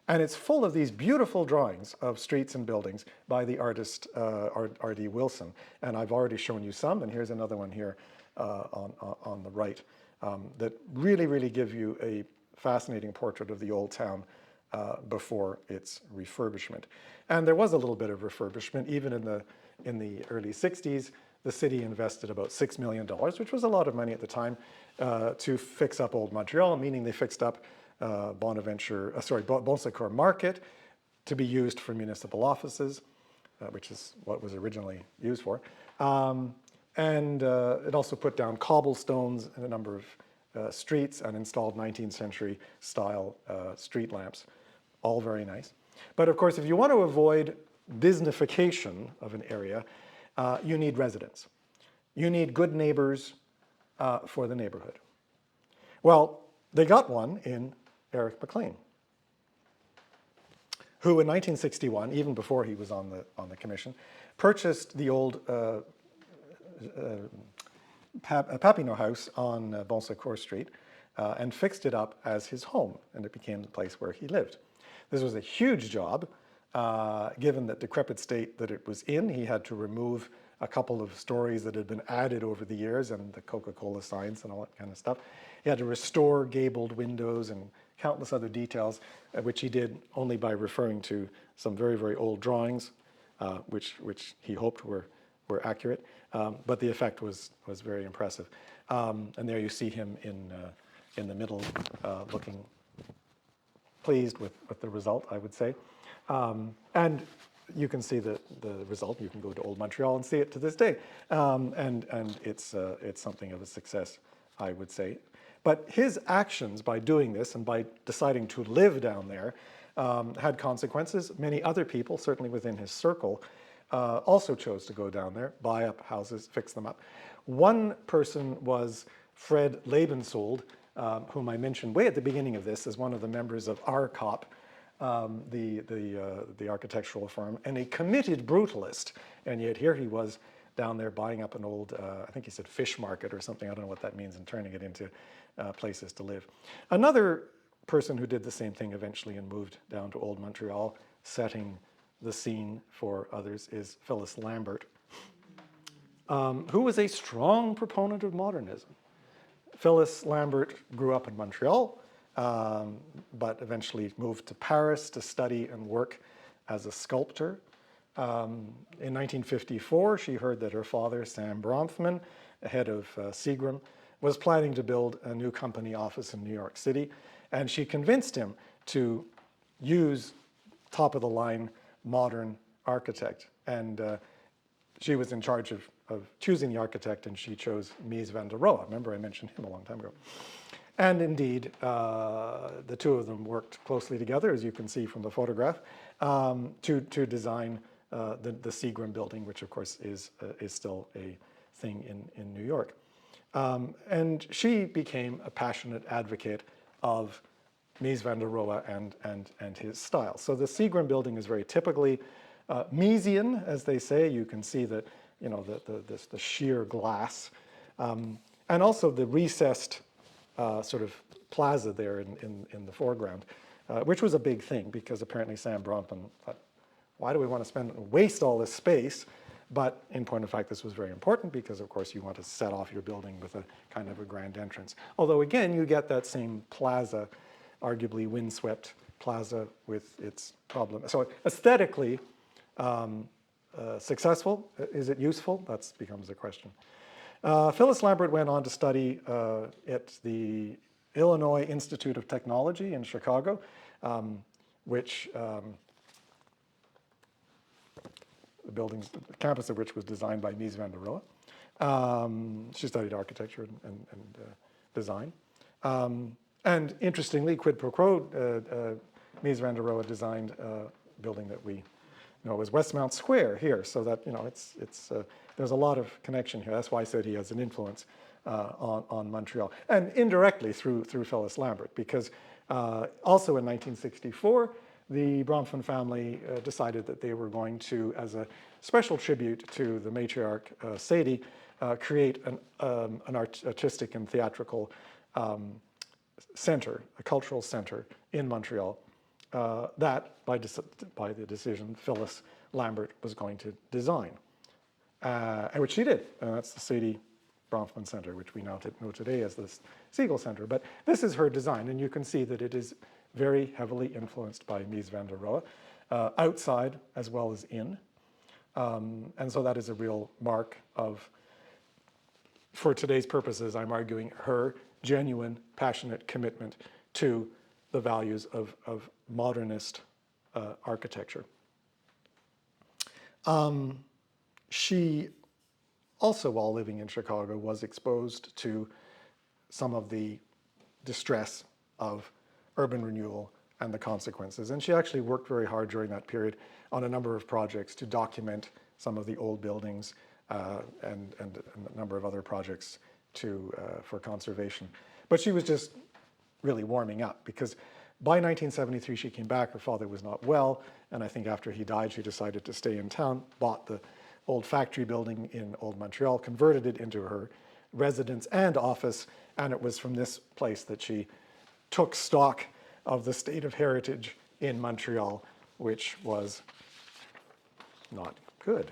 And it's full of these beautiful drawings of streets and buildings by the artist R.D. Wilson. And I've already shown you some, and here's another one here on the right that really give you a fascinating portrait of the old town before its refurbishment. And there was a little bit of refurbishment. Even in the early 60s, the city invested about $6 million, which was a lot of money at the time, to fix up Old Montreal, meaning they fixed up Bon Secours Market to be used for municipal offices, which is what was originally used for. And it also put down cobblestones in a number of streets and installed 19th century style street lamps, all very nice. But of course, if you want to avoid businessification of an area, you need residents. You need good neighbors for the neighborhood. Well, they got one in Roderick MacLeod, who in 1961, even before he was on the commission, purchased the old Papineau house on Bon Secours Street and fixed it up as his home, and it became the place where he lived. This was a huge job, given the decrepit state that it was in. He had to remove a couple of stories that had been added over the years and the Coca-Cola signs and all that kind of stuff. He had to restore gabled windows and countless other details, which he did only by referring to some very old drawings, which he hoped were accurate. But the effect was very impressive. And there you see him in the middle, looking pleased with the result, I would say. And you can see the result. You can go to Old Montreal and see it to this day. And it's something of a success, I would say. But his actions by doing this and by deciding to live down there had consequences. Many other people, certainly within his circle, also chose to go down there, buy up houses, fix them up. One person was Fred Lebensold, whom I mentioned way at the beginning of this as one of the members of RCOP, the architectural firm, and a committed brutalist. And yet here he was down there buying up an old, I think he said fish market or something, I don't know what that means, and turning it into places to live. Another person who did the same thing eventually and moved down to Old Montreal, setting the scene for others, is Phyllis Lambert, who was a strong proponent of modernism. Phyllis Lambert grew up in Montreal, but eventually moved to Paris to study and work as a sculptor. In 1954, she heard that her father, Sam Brofman, head of Seagram, was planning to build a new company office in New York City, and she convinced him to use top-of-the-line modern architect. And she was in charge of choosing the architect, and she chose Mies van der Rohe. Remember, I mentioned him a long time ago. And indeed, the two of them worked closely together, as you can see from the photograph, to design the Seagram building, which of course is still a thing in New York. And she became a passionate advocate of Mies van der Rohe and his style. So the Seagram building is very typically Miesian, as they say. You can see that, you know, the sheer glass, and also the recessed sort of plaza there in the foreground, which was a big thing because apparently Sam Brofman thought, why do we want to waste all this space? But in point of fact, this was very important because, of course, you want to set off your building with a kind of a grand entrance. Although, again, you get that same plaza, arguably windswept plaza with its problem. So aesthetically successful. Is it useful? That becomes the question. Phyllis Lambert went on to study at the Illinois Institute of Technology in Chicago, which the campus of which was designed by Mies van der Rohe. She studied architecture and design. And interestingly, quid pro quo, Mies van der Rohe designed a building that we know as Westmount Square here. So that, you know, there's a lot of connection here. That's why I said he has an influence on Montreal. And indirectly through Phyllis Lambert, because also in 1964, the Brofman family decided that they were going to, as a special tribute to the matriarch Saidye, create an artistic and theatrical center, a cultural center in Montreal, that by the decision Phyllis Lambert was going to design, and which she did. That's the Saidye Brofman Center, which we now know today as the Siegel Center. But this is her design, and you can see that it is very heavily influenced by Mies van der Rohe, outside as well as in. And so that is a real mark of, for today's purposes, I'm arguing her genuine, passionate commitment to the values of modernist architecture. She also, while living in Chicago, was exposed to some of the distress of urban renewal and the consequences. And she actually worked very hard during that period on a number of projects to document some of the old buildings and a number of other projects for conservation. But she was just really warming up because by 1973 she came back, her father was not well, and I think after he died she decided to stay in town, bought the old factory building in Old Montreal, converted it into her residence and office, and it was from this place that she took stock of the state of heritage in Montreal, which was not good.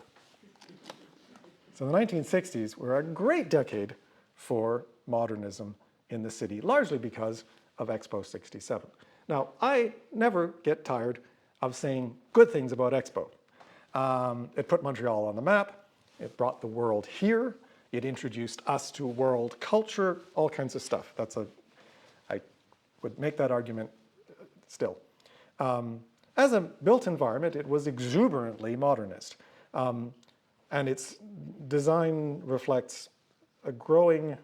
So the 1960s were a great decade for modernism in the city, largely because of Expo 67. Now, I never get tired of saying good things about Expo. It put Montreal on the map, it brought the world here, it introduced us to world culture, all kinds of stuff. I would make that argument still. As a built environment, it was exuberantly modernist. And its design reflects a growing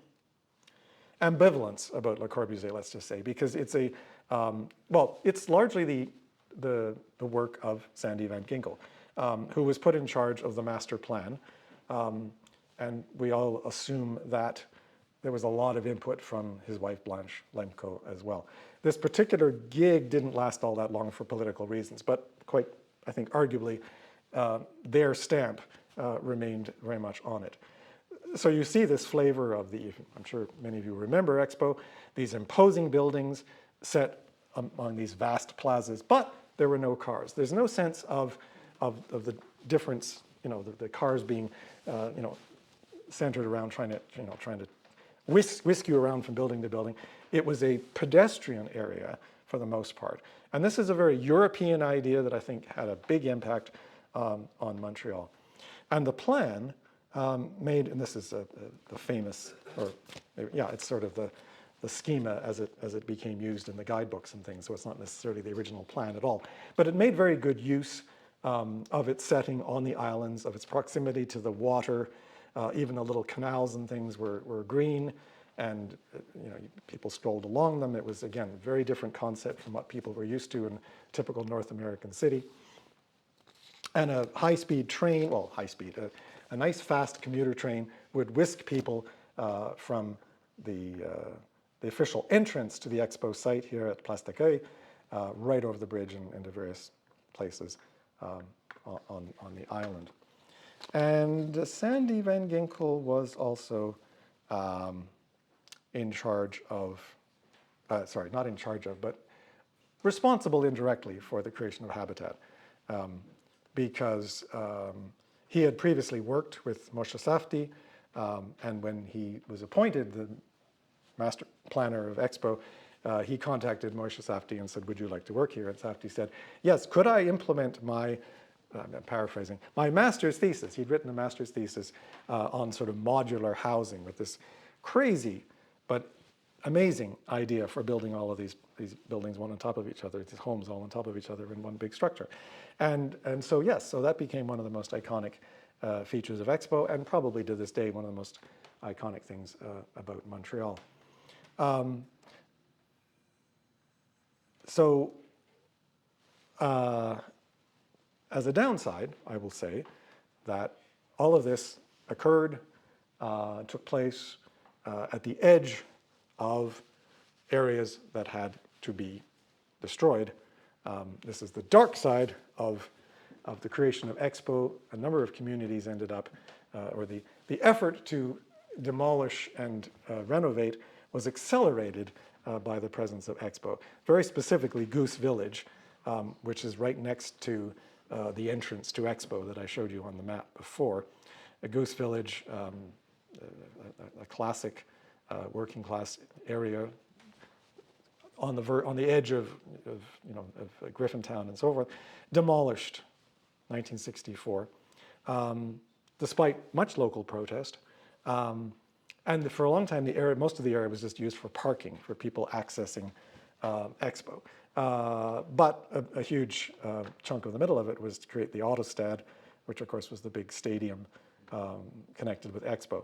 ambivalence about Le Corbusier, let's just say, because it's it's largely the work of Sandy van Ginkel, who was put in charge of the master plan. And we all assume that there was a lot of input from his wife, Blanche Lemko, as well. This particular gig didn't last all that long for political reasons, but quite, I think, arguably, their stamp remained very much on it. So you see this flavor of I'm sure many of you remember Expo, these imposing buildings set among these vast plazas, but there were no cars. There's no sense of the difference, the cars being, centered around trying to whisk you around from building to building. It was a pedestrian area for the most part. And this is a very European idea that I think had a big impact on Montreal. And the plan and this is the famous, it's sort of the schema as it became used in the guidebooks and things, so it's not necessarily the original plan at all. But it made very good use of its setting on the islands, of its proximity to the water, Even the little canals and things were green, and people strolled along them. It was, again, a very different concept from what people were used to in a typical North American city. And a high-speed train, well, high-speed, a nice fast commuter train would whisk people from the official entrance to the expo site here at Place d'Accueil, right over the bridge and into various places on the island. And Saidye van Ginkel was also in charge of, sorry, not in charge of, but responsible indirectly for the creation of habitat. Because he had previously worked with Moshe Safdie, and when he was appointed the master planner of Expo, he contacted Moshe Safdie and said, would you like to work here? And Safdie said, yes, could I implement my, I'm paraphrasing, my master's thesis. He'd written a master's thesis on sort of modular housing with this crazy but amazing idea for building all of these buildings one on top of each other, these homes all on top of each other in one big structure. And so yes, so that became one of the most iconic features of Expo, and probably to this day one of the most iconic things about Montreal. As a downside, I will say that all of this occurred, took place at the edge of areas that had to be destroyed. This is the dark side of the creation of Expo. A number of communities ended up, or the effort to demolish and renovate was accelerated by the presence of Expo. Very specifically, Goose Village, which is right next to the entrance to Expo that I showed you on the map before. A Goose Village, a classic working class area on the edge of Griffintown and so forth, demolished 1964, despite much local protest. And for a long time, most of the area was just used for parking, for people accessing Expo. But a huge chunk of the middle of it was to create the Autostad, which of course was the big stadium connected with Expo.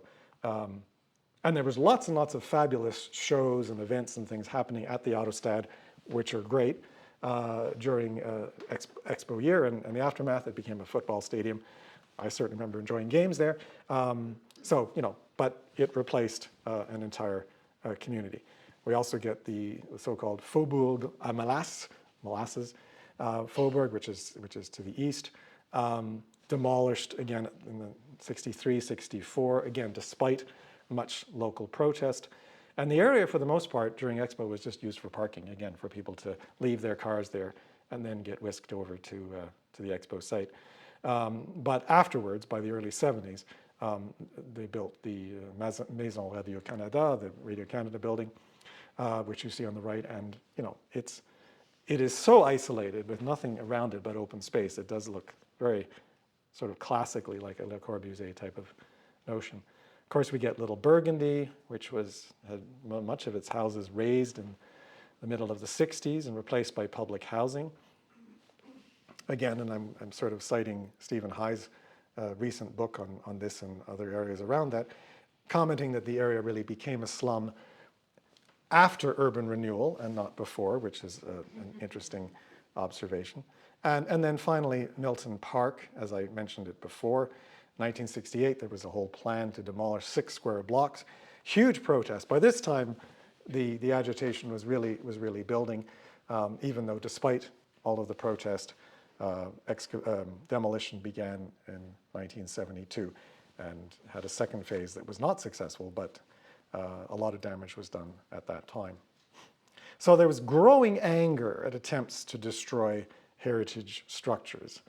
And there was lots and lots of fabulous shows and events and things happening at the Autostad, which are great during Expo year. And the aftermath, it became a football stadium. I certainly remember enjoying games there. But it replaced an entire community. We also get the so-called Faubourg à molasses, Faubourg, which is to the east, demolished again in the 63, 64, again, despite much local protest. And the area, for the most part, during Expo was just used for parking, again, for people to leave their cars there and then get whisked over to the Expo site. But afterwards, by the early 70s, they built the Maison Radio-Canada, the Radio-Canada building, which you see on the right. And it is so isolated with nothing around it but open space. It does look very sort of classically like a Le Corbusier type of notion. Of course, we get Little Burgundy, which had much of its houses razed in the middle of the 60s and replaced by public housing. Again, and I'm sort of citing Stephen Hye's recent book on this and other areas around that, commenting that the area really became a slum after urban renewal and not before, which is an interesting observation. And then finally, Milton Park, as I mentioned it before, 1968, there was a whole plan to demolish 6 square blocks. Huge protest. By this time, the agitation was really building, even though despite all of the protest, demolition began in 1972 and had a second phase that was not successful, but a lot of damage was done at that time. So there was growing anger at attempts to destroy heritage structures.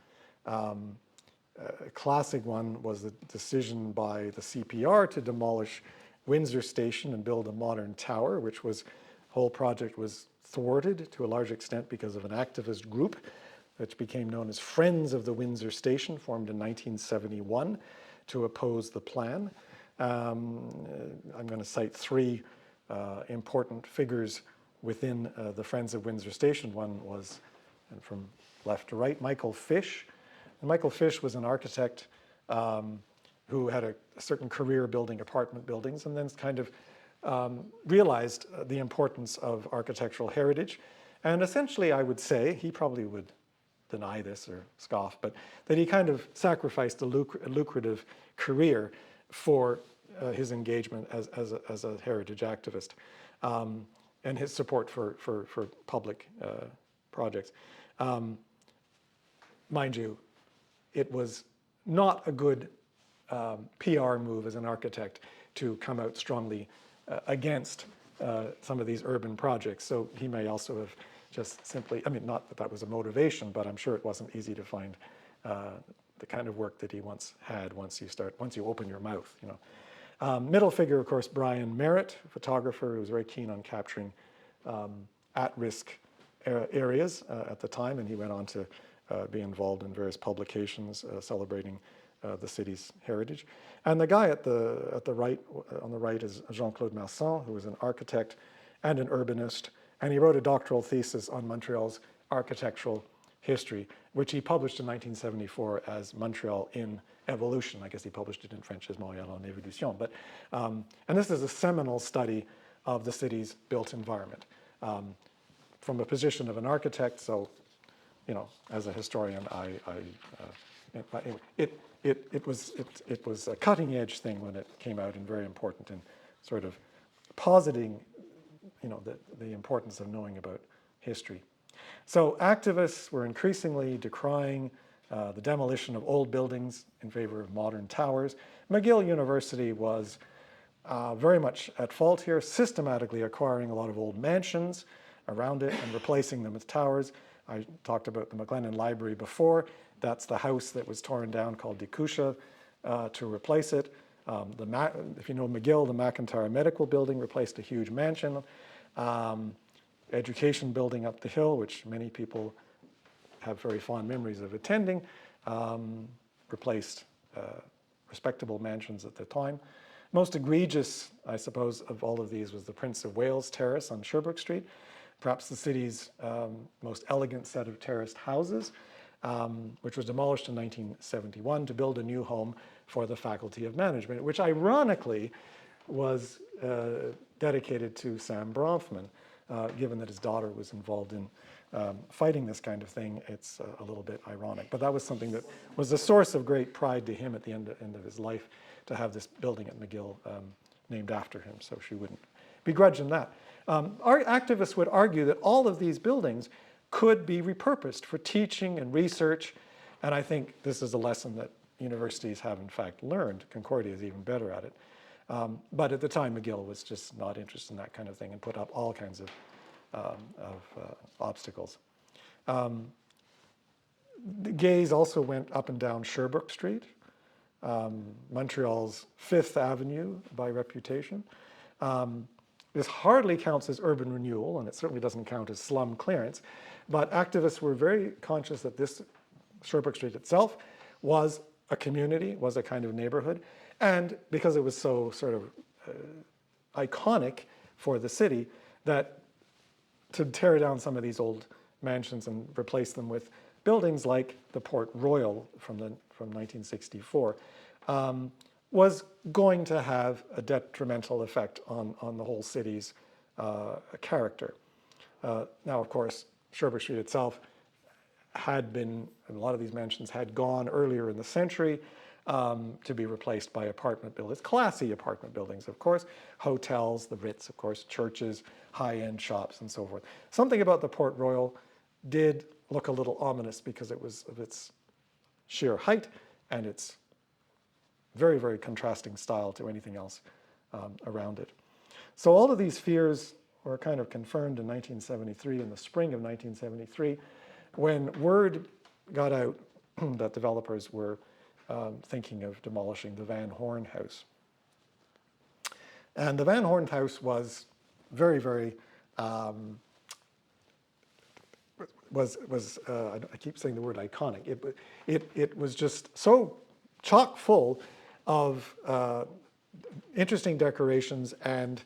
A classic one was the decision by the CPR to demolish Windsor Station and build a modern tower, which the whole project was thwarted to a large extent because of an activist group which became known as Friends of the Windsor Station, formed in 1971 to oppose the plan. I'm going to cite 3 important figures within the Friends of Windsor Station. One was, and from left to right, Michael Fish. And Michael Fish was an architect who had a certain career building apartment buildings, and then kind of realized the importance of architectural heritage. And essentially, I would say, he probably would deny this or scoff, but that he kind of sacrificed a lucrative career for his engagement as a heritage activist, and his support for public projects. Mind you, it was not a good PR move as an architect to come out strongly against some of these urban projects. So he may also have just simply, I mean, not that that was a motivation, but I'm sure it wasn't easy to find the kind of work that he once had once you open your mouth, you know. Middle figure, of course, Brian Merritt, a photographer who was very keen on capturing at-risk areas at the time, and he went on to be involved in various publications celebrating the city's heritage. And the guy at the right, on the right, is Jean-Claude Masson, who was an architect and an urbanist, and he wrote a doctoral thesis on Montreal's architectural history, which he published in 1974 as Montreal in Evolution. I guess he published it in French as Montréal en Évolution. But, and this is a seminal study of the city's built environment from a position of an architect. So, you know, as a historian, it was a cutting edge thing when it came out, and very important in sort of positing, you know, the importance of knowing about history. So activists were increasingly decrying the demolition of old buildings in favor of modern towers. McGill University was very much at fault here, systematically acquiring a lot of old mansions around it and replacing them with towers. I talked about the McLennan Library before. That's the house that was torn down called Dikusha to replace it. If you know McGill, the McIntyre Medical Building replaced a huge mansion. Education building up the hill, which many people have very fond memories of attending, replaced respectable mansions at the time. Most egregious, I suppose, of all of these was the Prince of Wales Terrace on Sherbrooke Street, perhaps the city's most elegant set of terraced houses, which was demolished in 1971 to build a new home for the Faculty of Management, which ironically was dedicated to Sam Brofman. Given that his daughter was involved in fighting this kind of thing, it's a little bit ironic. But that was something that was a source of great pride to him at the end of his life, to have this building at McGill named after him, so she wouldn't begrudge him that. Our activists would argue that all of these buildings could be repurposed for teaching and research, and I think this is a lesson that universities have in fact learned. Concordia is even better at it. But at the time, McGill was just not interested in that kind of thing and put up all kinds of obstacles. The gaze also went up and down Sherbrooke Street, Montreal's Fifth Avenue by reputation. This hardly counts as urban renewal, and it certainly doesn't count as slum clearance, but activists were very conscious that this Sherbrooke Street itself was a community, was a kind of neighborhood, and because it was so sort of iconic for the city, that to tear down some of these old mansions and replace them with buildings like the Port Royal from 1964 was going to have a detrimental effect on the whole city's character. Now, of course, Sherbrooke Street itself had been, and a lot of these mansions had gone earlier in the century to be replaced by apartment buildings, classy apartment buildings, of course, hotels, the Ritz, of course, churches, high-end shops, and so forth. Something about the Port Royal did look a little ominous because it was of its sheer height and its very, very contrasting style to anything else around it. So all of these fears were kind of confirmed in 1973, in the spring of 1973, when word got out that developers were thinking of demolishing the Van Horn House. And the Van Horn House was very, very, I keep saying the word iconic. It was just so chock full of interesting decorations and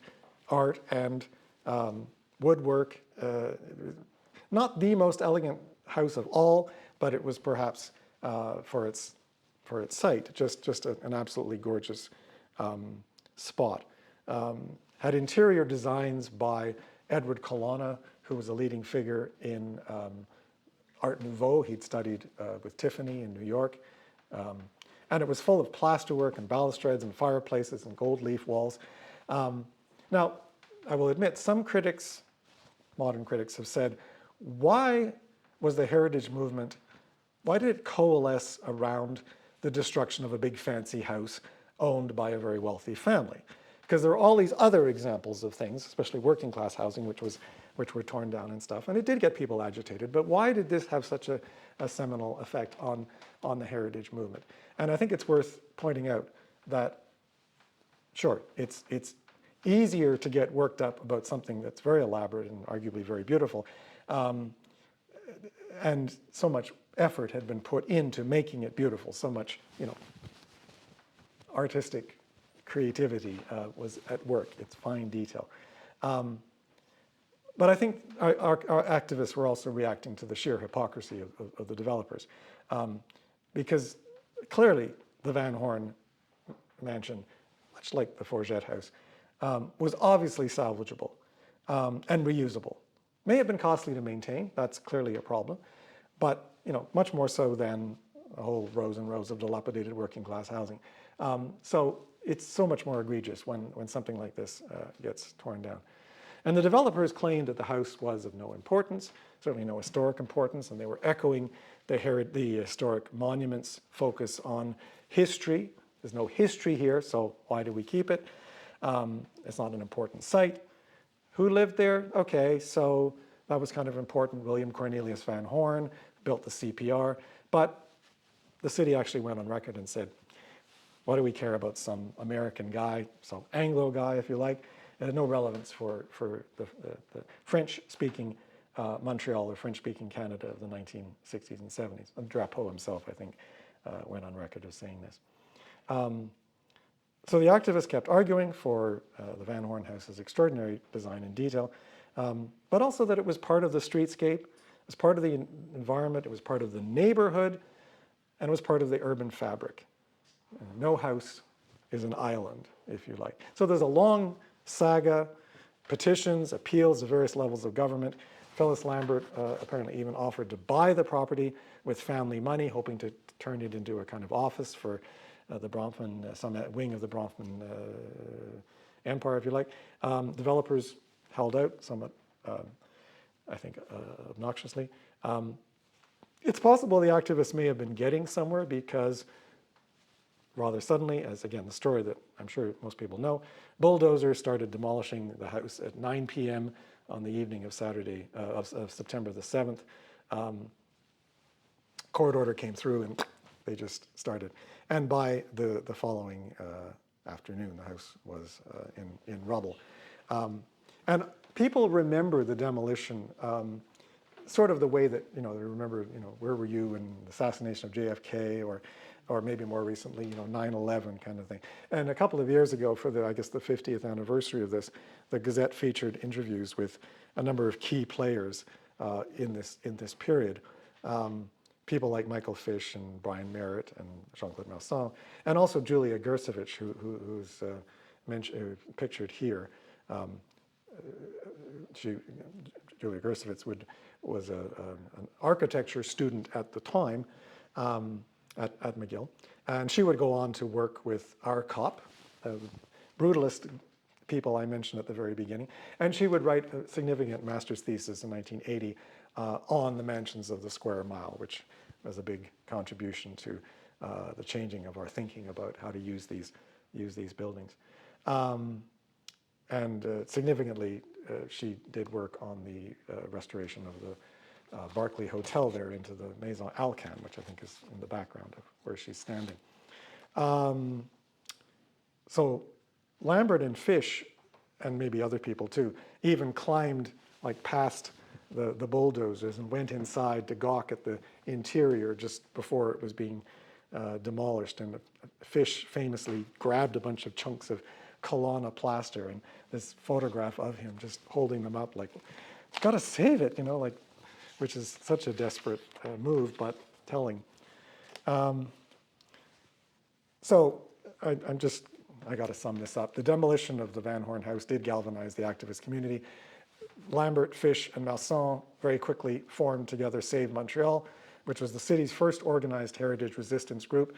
art and woodwork. Not the most elegant house of all, but it was perhaps for for its site. Just an absolutely gorgeous spot. Had interior designs by Edward Colonna, who was a leading figure in Art Nouveau. He'd studied with Tiffany in New York. And it was full of plasterwork and balustrades and fireplaces and gold leaf walls. Now, I will admit, some critics, modern critics, have said, why was the heritage movement, why did it coalesce around the destruction of a big fancy house owned by a very wealthy family? Because there are all these other examples of things, especially working class housing, which were torn down and stuff, and it did get people agitated, but why did this have such a seminal effect on the heritage movement? And I think it's worth pointing out that, sure, it's easier to get worked up about something that's very elaborate and arguably very beautiful, and so much effort had been put into making it beautiful, so much, artistic creativity was at work, it's fine detail. But I think our activists were also reacting to the sheer hypocrisy of the developers, because clearly the Van Horn mansion, much like the Forget house, was obviously salvageable and reusable. May have been costly to maintain, that's clearly a problem, but much more so than a whole rows and rows of dilapidated working class housing. So it's so much more egregious when something like this gets torn down. And the developers claimed that the house was of no importance, certainly no historic importance, and they were echoing the historic monuments focus on history. There's no history here, so why do we keep it? It's not an important site. Who lived there? Okay, so that was kind of important. William Cornelius Van Horn built the CPR, but the city actually went on record and said, what do we care about some American guy, some Anglo guy, if you like? It had no relevance for the French-speaking Montreal or French-speaking Canada of the 1960s and 70s. And Drapeau himself, I think, went on record as saying this. So the activists kept arguing for the Van Horn House's extraordinary design and detail, but also that it was part of the streetscape, it was part of the environment, it was part of the neighborhood, and it was part of the urban fabric. No house is an island, if you like. So there's a long saga, petitions, appeals to various levels of government. Phyllis Lambert apparently even offered to buy the property with family money, hoping to turn it into a kind of office for the Brofman, some wing of the Brofman empire, if you like. Developers held out somewhat, I think, obnoxiously. It's possible the activists may have been getting somewhere because rather suddenly, as again, the story that I'm sure most people know, bulldozers started demolishing the house at 9 p.m. on the evening of Saturday, of September the 7th. Court order came through and they just started. And by the following afternoon, the house was in rubble. And people remember the demolition sort of the way that, they remember, where were you in the assassination of JFK or maybe more recently, 9/11 kind of thing. And a couple of years ago, for the 50th anniversary of this, the Gazette featured interviews with a number of key players in this period. People like Michael Fish and Brian Merritt and Jean-Claude Marsan, and also Julia Gersovich, who's pictured here. Julia Gersovich was an architecture student at the time, at McGill, and she would go on to work with our COP, brutalist people I mentioned at the very beginning, and she would write a significant master's thesis in 1980 on the mansions of the square mile, which was a big contribution to the changing of our thinking about how to use these buildings. And significantly, she did work on the restoration of the Barclay Hotel there into the Maison Alcan, which I think is in the background of where she's standing. So Lambert and Fish, and maybe other people too, even climbed past the bulldozers and went inside to gawk at the interior just before it was being demolished. And Fish famously grabbed a bunch of chunks of Colonna plaster, and this photograph of him just holding them up like, gotta save it, which is such a desperate move, but telling. So I got to sum this up. The demolition of the Van Horn House did galvanize the activist community. Lambert, Fish, and Masson very quickly formed together Save Montreal, which was the city's first organized heritage resistance group,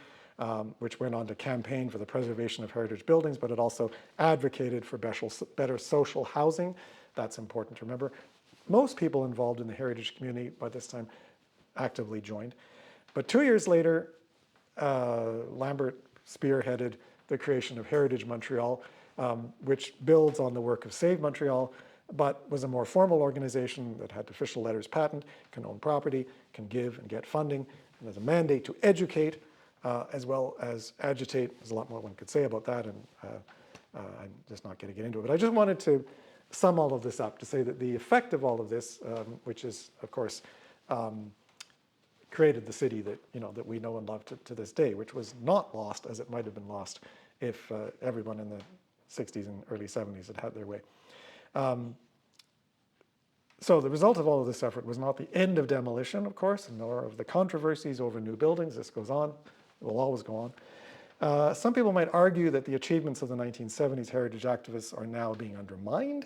which went on to campaign for the preservation of heritage buildings, but it also advocated for better social housing. That's important to remember. Most people involved in the heritage community by this time actively joined. But 2 years later, Lambert spearheaded the creation of Heritage Montreal, which builds on the work of Save Montreal, but was a more formal organization that had official letters patent, can own property, can give and get funding, and has a mandate to educate as well as agitate. There's a lot more one could say about that, and I'm just not going to get into it. But I just wanted to sum all of this up to say that the effect of all of this, which is, of course, created the city that that we know and love to this day, which was not lost as it might have been lost if everyone in the 60s and early 70s had had their way. So the result of all of this effort was not the end of demolition, of course, nor of the controversies over new buildings. This goes on, it will always go on. Some people might argue that the achievements of the 1970s heritage activists are now being undermined.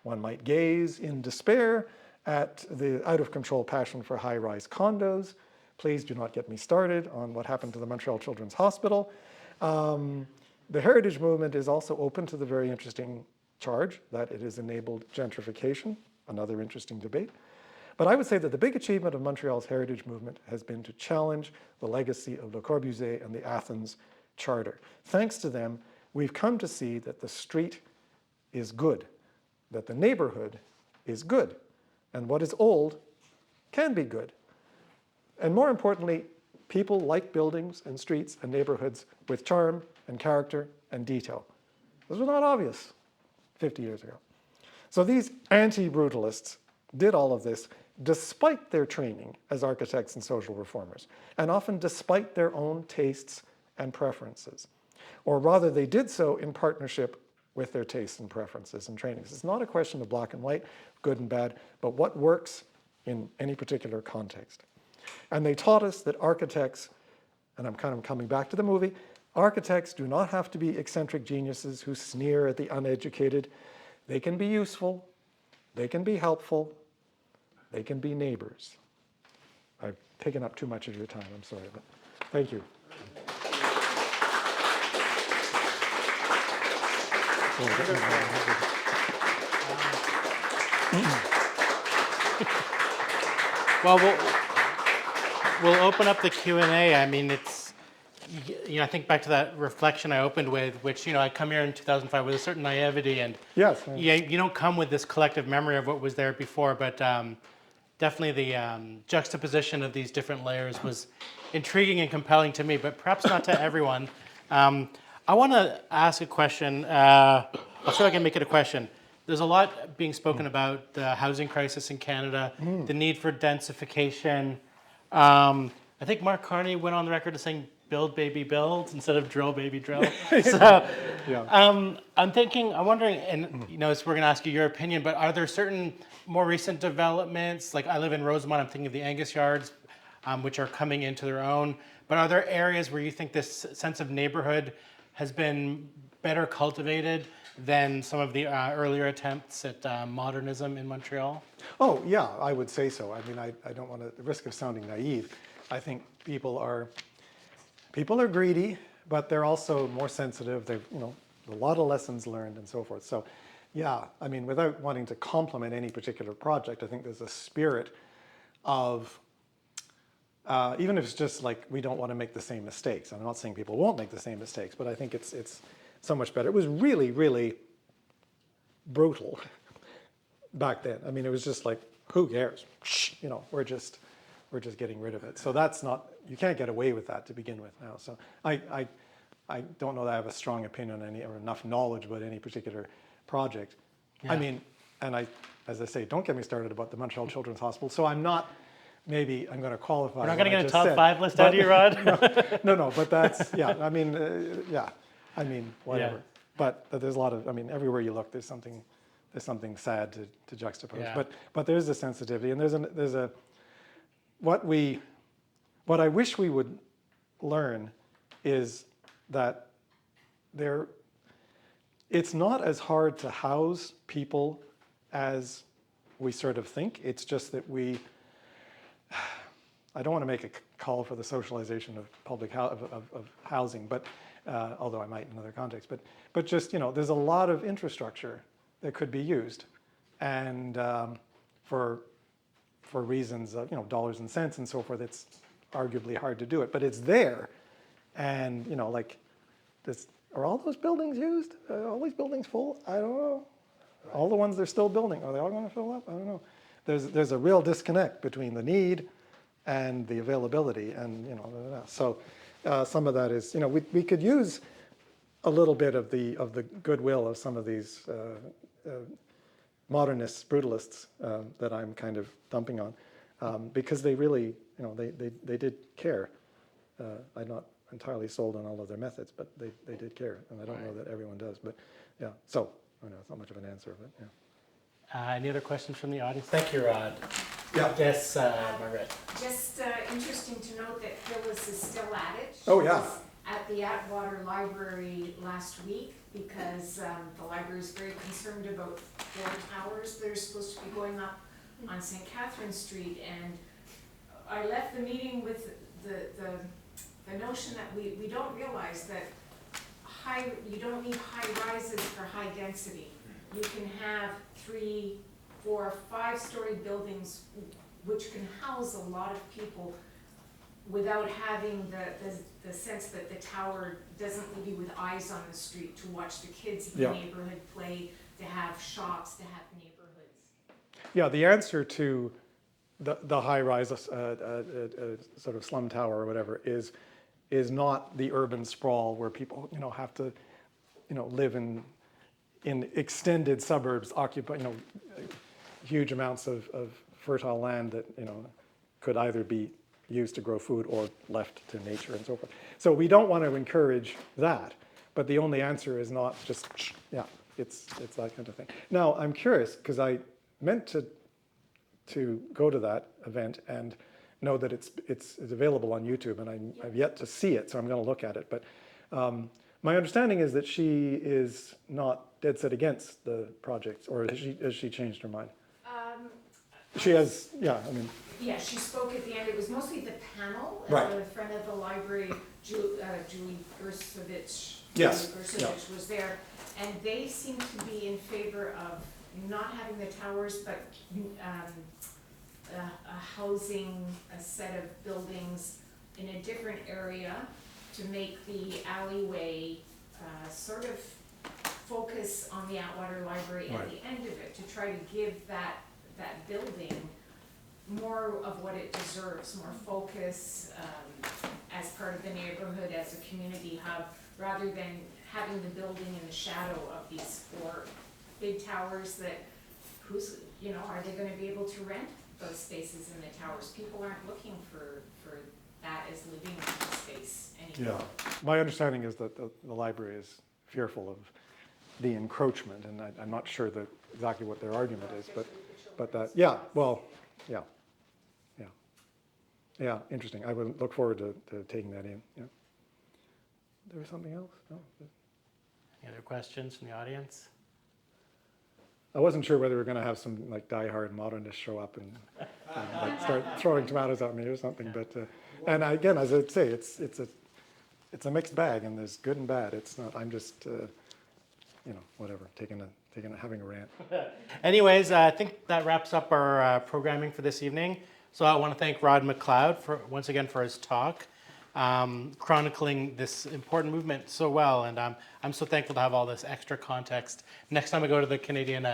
One might gaze in despair at the out-of-control passion for high-rise condos. Please do not get me started on what happened to the Montreal Children's Hospital. The heritage movement is also open to the very interesting charge that it has enabled gentrification, another interesting debate. But I would say that the big achievement of Montreal's heritage movement has been to challenge the legacy of Le Corbusier and the Athens Charter. Thanks to them, we've come to see that the street is good, that the neighborhood is good, and what is old can be good. And more importantly, people like buildings and streets and neighborhoods with charm and character and detail. This was not obvious 50 years ago. So these anti-brutalists did all of this despite their training as architects and social reformers, and often despite their own tastes and preferences. Or rather, they did so in partnership with their tastes and preferences and trainings. It's not a question of black and white, good and bad, but what works in any particular context. And they taught us that architects, and I'm kind of coming back to the movie, architects do not have to be eccentric geniuses who sneer at the uneducated. They can be useful, they can be helpful, they can be neighbors. I've taken up too much of your time, I'm sorry, but thank you. Well, we'll open up the Q&A. I mean, it's, I think back to that reflection I opened with, which, I come here in 2005 with a certain naivety, and yes, you don't come with this collective memory of what was there before, but definitely the juxtaposition of these different layers was intriguing and compelling to me, but perhaps not to everyone. I want to ask a question. I'll see if I can make it a question. There's a lot being spoken about the housing crisis in Canada, the need for densification. I think Mark Carney went on the record as saying, build, baby, build, instead of drill, baby, drill. So I'm wondering, and so we're going to ask you your opinion, but are there certain more recent developments, like I live in Rosemont, I'm thinking of the Angus Yards, which are coming into their own, but are there areas where you think this sense of neighborhood has been better cultivated than some of the earlier attempts at modernism in Montreal? Oh, yeah, I would say so. I mean, I don't want to, at the risk of sounding naive, I think people are greedy, but they're also more sensitive. They've, a lot of lessons learned and so forth. So, yeah, I mean, without wanting to compliment any particular project, I think there's a spirit of, even if it's just like we don't want to make the same mistakes. I'm not saying people won't make the same mistakes, but I think it's so much better. It was really, really brutal back then. I mean, it was just like, who cares? We're just getting rid of it. So that's not, you can't get away with that to begin with now. So I don't know that I have a strong opinion on any or enough knowledge about any particular project. Yeah. I mean, and as I say, don't get me started about the Montreal Children's Hospital. So I'm not, maybe I'm going to qualify. We're not going to get a top 5 list out of you, Rod? No, but that's, yeah, I mean, whatever. Yeah. But there's a lot of, everywhere you look, there's something sad to juxtapose. Yeah. But there's a sensitivity, and there's a what I wish we would learn is that it's not as hard to house people as we sort of think. It's just that I don't want to make a call for the socialization of public of housing, but although I might in other contexts, but just, there's a lot of infrastructure that could be used, and for reasons of, dollars and cents and so forth, it's arguably hard to do it, but it's there, and like this. Are all those buildings used? Are all these buildings full? I don't know. All the ones they're still building, are they all going to fill up? I don't know. There's a real disconnect between the need and the availability, and so some of that is, we could use a little bit of the goodwill of some of these modernist brutalists that I'm kind of dumping on, because they really, they did care. I'm not entirely sold on all of their methods, but they did care, and I don't know that everyone does, but yeah. So I know it's not much of an answer, but yeah. Any other questions from the audience? Thank you, Rod. Yeah. Yes, Margaret. Just interesting to note that Phyllis is still at it. Oh, yeah. She was at the Atwater Library last week because the library is very concerned about 4 towers that are supposed to be going up on St. Catherine Street. And I left the meeting with the notion that we don't realize that you don't need high rises for high density. You can have 3, 4, 5-story buildings which can house a lot of people without having the sense that the tower doesn't leave you with eyes on the street to watch the kids in the neighborhood play, to have shops, to have neighborhoods. Yeah, the answer to the high-rise sort of slum tower or whatever is not the urban sprawl where people have to live in extended suburbs, occupy huge amounts of fertile land that could either be used to grow food or left to nature and so forth. So we don't want to encourage that, but the only answer is not just it's that kind of thing. Now I'm curious because I meant to go to that event and know that it's available on YouTube, and I've yet to see it, so I'm going to look at it. But my understanding is that she is not dead set against the project, or has she changed her mind? She has, yeah, I mean. Yeah, she spoke at the end. It was mostly the panel. Right. The friend of the library, Julie Gersovich, Yes. was there, and they seem to be in favor of not having the towers, but housing a set of buildings in a different area to make the alleyway sort of focus on the Atwater Library at the end of it, to try to give that building more of what it deserves, more focus as part of the neighborhood, as a community hub, rather than having the building in the shadow of these 4 big towers that, are they going to be able to rent those spaces in the towers? People aren't looking for that as living space anymore. Yeah, my understanding is that the library is fearful of the encroachment, and I'm not sure exactly what their argument is, but that, yeah, interesting. I would look forward to taking that in. Yeah. There was something else? No. Any other questions from the audience? I wasn't sure whether we were going to have some like diehard modernists show up and like start throwing tomatoes at me or something. But and again, as I'd say, it's a mixed bag, and there's good and bad. It's not. I'm just whatever, having a rant. Anyways, I think that wraps up our programming for this evening. So I want to thank Rod MacLeod once again for his talk, chronicling this important movement so well, and I'm so thankful to have all this extra context. Next time I go to the Canadian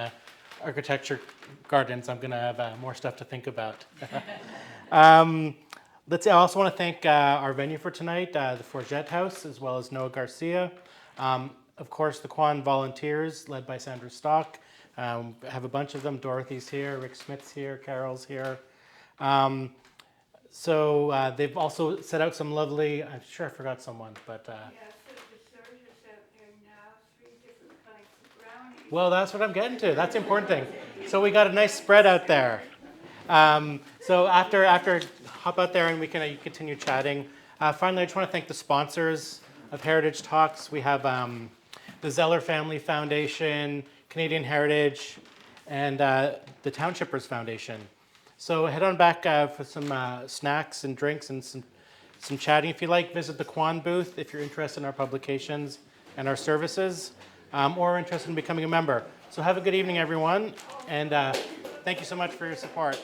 Architecture Gardens, I'm going to have more stuff to think about. I also want to thank our venue for tonight, the Forget House, as well as Noah Garcia. Of course, the QAHN volunteers, led by Sandra Stock. Have a bunch of them. Dorothy's here, Rick Smith's here, Carol's here. So they've also set out some lovely, I'm sure I forgot someone, but... Yeah, so the surge is out there now, 3 different kinds of brownies. Well, that's what I'm getting to. That's the important thing. So we got a nice spread out there. So after hop out there and we can continue chatting. Finally, I just want to thank the sponsors of Heritage Talks. We have the Zeller Family Foundation, Canadian Heritage, and the Townshippers Foundation. So head on back for some snacks and drinks and some chatting. If you like, visit the QAHN booth if you're interested in our publications and our services, or interested in becoming a member. So have a good evening, everyone, and thank you so much for your support.